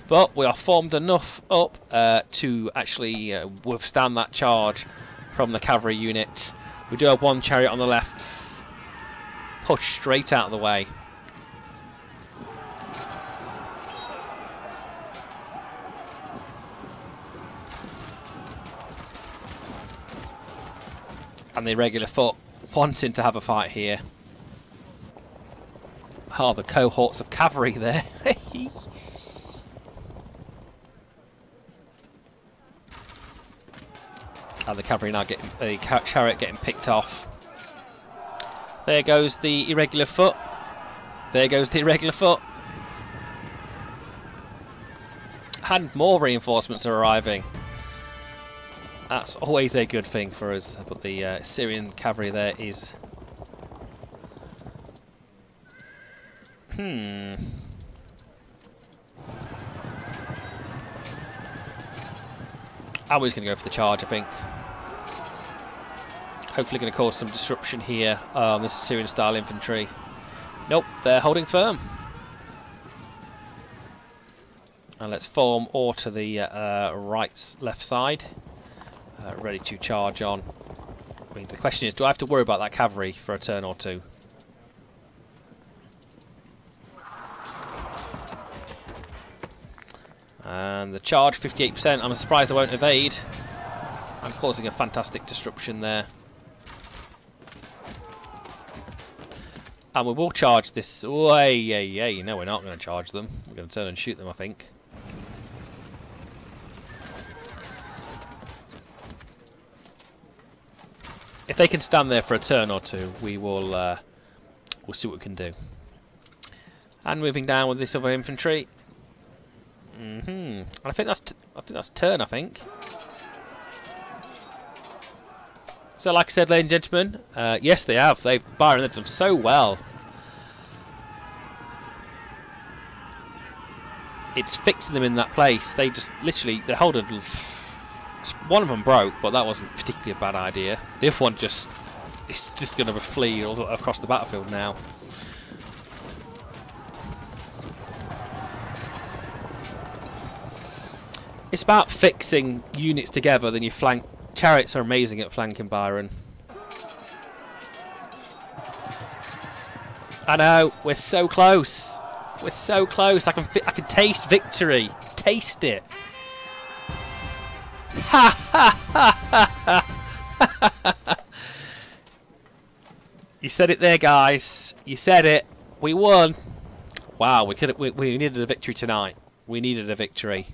But we are formed enough up to actually withstand that charge from the cavalry unit. We do have one chariot on the left, pushed straight out of the way. And the irregular foot wanting to have a fight here. Oh, the cohorts of cavalry there. And the cavalry now getting the chariot getting picked off. There goes the irregular foot. There goes the irregular foot. And more reinforcements are arriving. That's always a good thing for us. But the Syrian cavalry there is... I'm always going to go for the charge, I think. Hopefully going to cause some disruption here on this Syrian style infantry. Nope, they're holding firm. And let's form or to the left side. Ready to charge on. I mean, the question is, do I have to worry about that cavalry for a turn or two? And the charge, 58%. I'm surprised I won't evade. I'm causing a fantastic disruption there. And we will charge this. Way. No, we're not going to charge them. We're going to turn and shoot them, I think. If they can stand there for a turn or two, we will we'll see what we can do. And moving down with this other infantry. And I think that's turn. I think. So, like I said, ladies and gentlemen, yes, they have. Byron, they've done so well. It's fixing them in that place. They just literally they hold a. One of them broke, but that wasn't particularly a bad idea. The other one it's just going to flee all across the battlefield now. It's about fixing units together. Then you flank. Chariots are amazing at flanking, Byron. I know, we're so close. We're so close. I can taste victory. Taste it. Ha ha ha ha. You said it there, guys. You said it. We won. Wow, we needed a victory tonight. We needed a victory.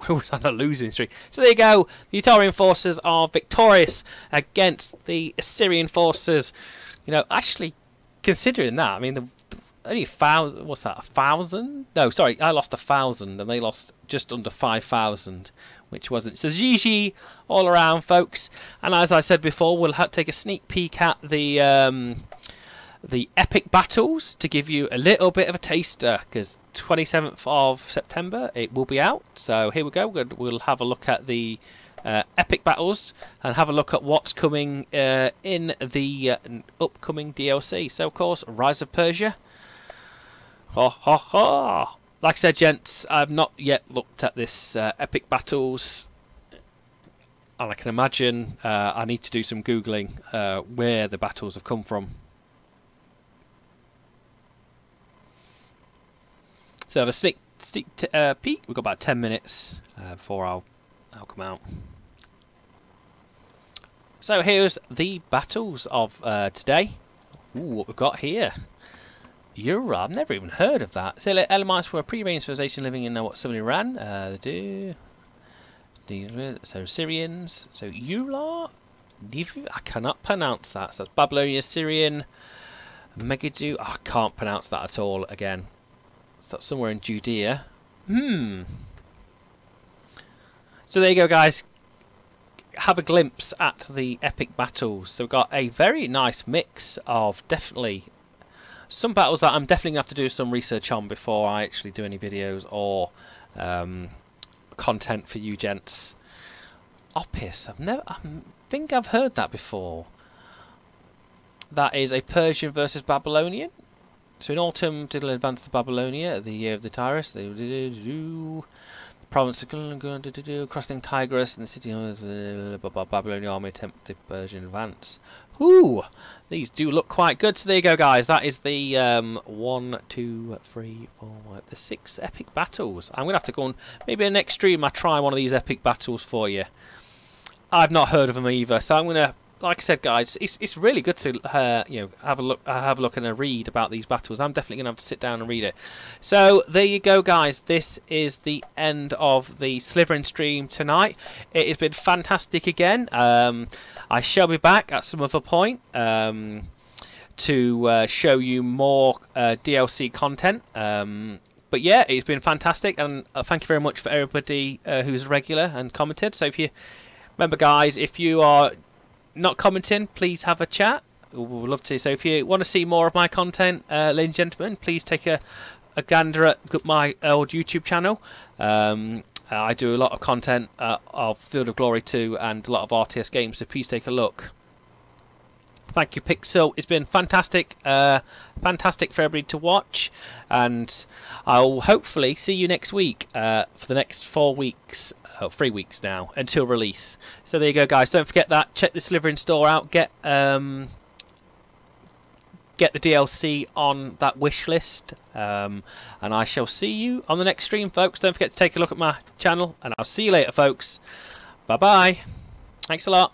We was on a losing streak. So there you go. The Utarian forces are victorious against the Assyrian forces. You know, actually, considering that, I mean, only 1,000. What's that? 1,000? No, sorry, I lost 1,000, and they lost just under 5,000, which wasn't. So GG all around, folks. And as I said before, we'll take a sneak peek at the epic battles to give you a little bit of a taster, because 27th of September it will be out. So here we go. We'll have a look at the epic battles and have a look at what's coming in the upcoming DLC. So of course, Rise of Persia. Like I said, gents, I've not yet looked at this epic battles, and I can imagine I need to do some googling where the battles have come from. So have a sneak peek. We've got about 10 minutes before I'll come out. So here's the battles of today. Ooh, what we've got here. I've never even heard of that. So Elamites were a pre-Iranian civilization living in what southern Iran. So Syrians. So Ular. I cannot pronounce that. So that's Babylonian, Syrian, Megiddo. Oh, I can't pronounce that at all. Again, so that's somewhere in Judea. So there you go, guys. Have a glimpse at the epic battles. So we've got a very nice mix of definitely some battles that I'm definitely going to have to do some research on before I actually do any videos or content for you gents. Opis, I think I've heard that before. That is a Persian versus Babylonian. So in autumn, Diddle advanced to Babylonia, the year of the Tyrus. The province of crossing Tigris and the city of the Babylonian army attempted Persian advance. Ooh, these do look quite good. So there you go, guys. That is the 1, 2, 3, 4, 5, the 6 epic battles. I'm gonna have to go on maybe in the next stream. I try one of these epic battles for you. I've not heard of them either, so I'm gonna. Like I said, guys, it's really good to you know, have a look and a read about these battles. I'm definitely gonna have to sit down and read it. So there you go, guys. This is the end of the Slitherine stream tonight. It has been fantastic again. I shall be back at some other point to show you more DLC content. But yeah, it's been fantastic, and thank you very much for everybody who's regular and commented. So if you remember, guys, if you are not commenting, please have a chat. We'd love to. So if you want to see more of my content, ladies and gentlemen, please take a gander at my old YouTube channel. I do a lot of content of Field of Glory 2 and a lot of RTS games, so please take a look. Thank you, Pixel. It's been fantastic, fantastic for everybody to watch, and I'll hopefully see you next week for the next 4 weeks. 3 weeks now until release. So there you go, guys. Don't forget that. Check the Slitherine store out. Get the DLC on that wish list. And I shall see you on the next stream, folks. Don't forget to take a look at my channel, and I'll see you later, folks. Bye bye. Thanks a lot.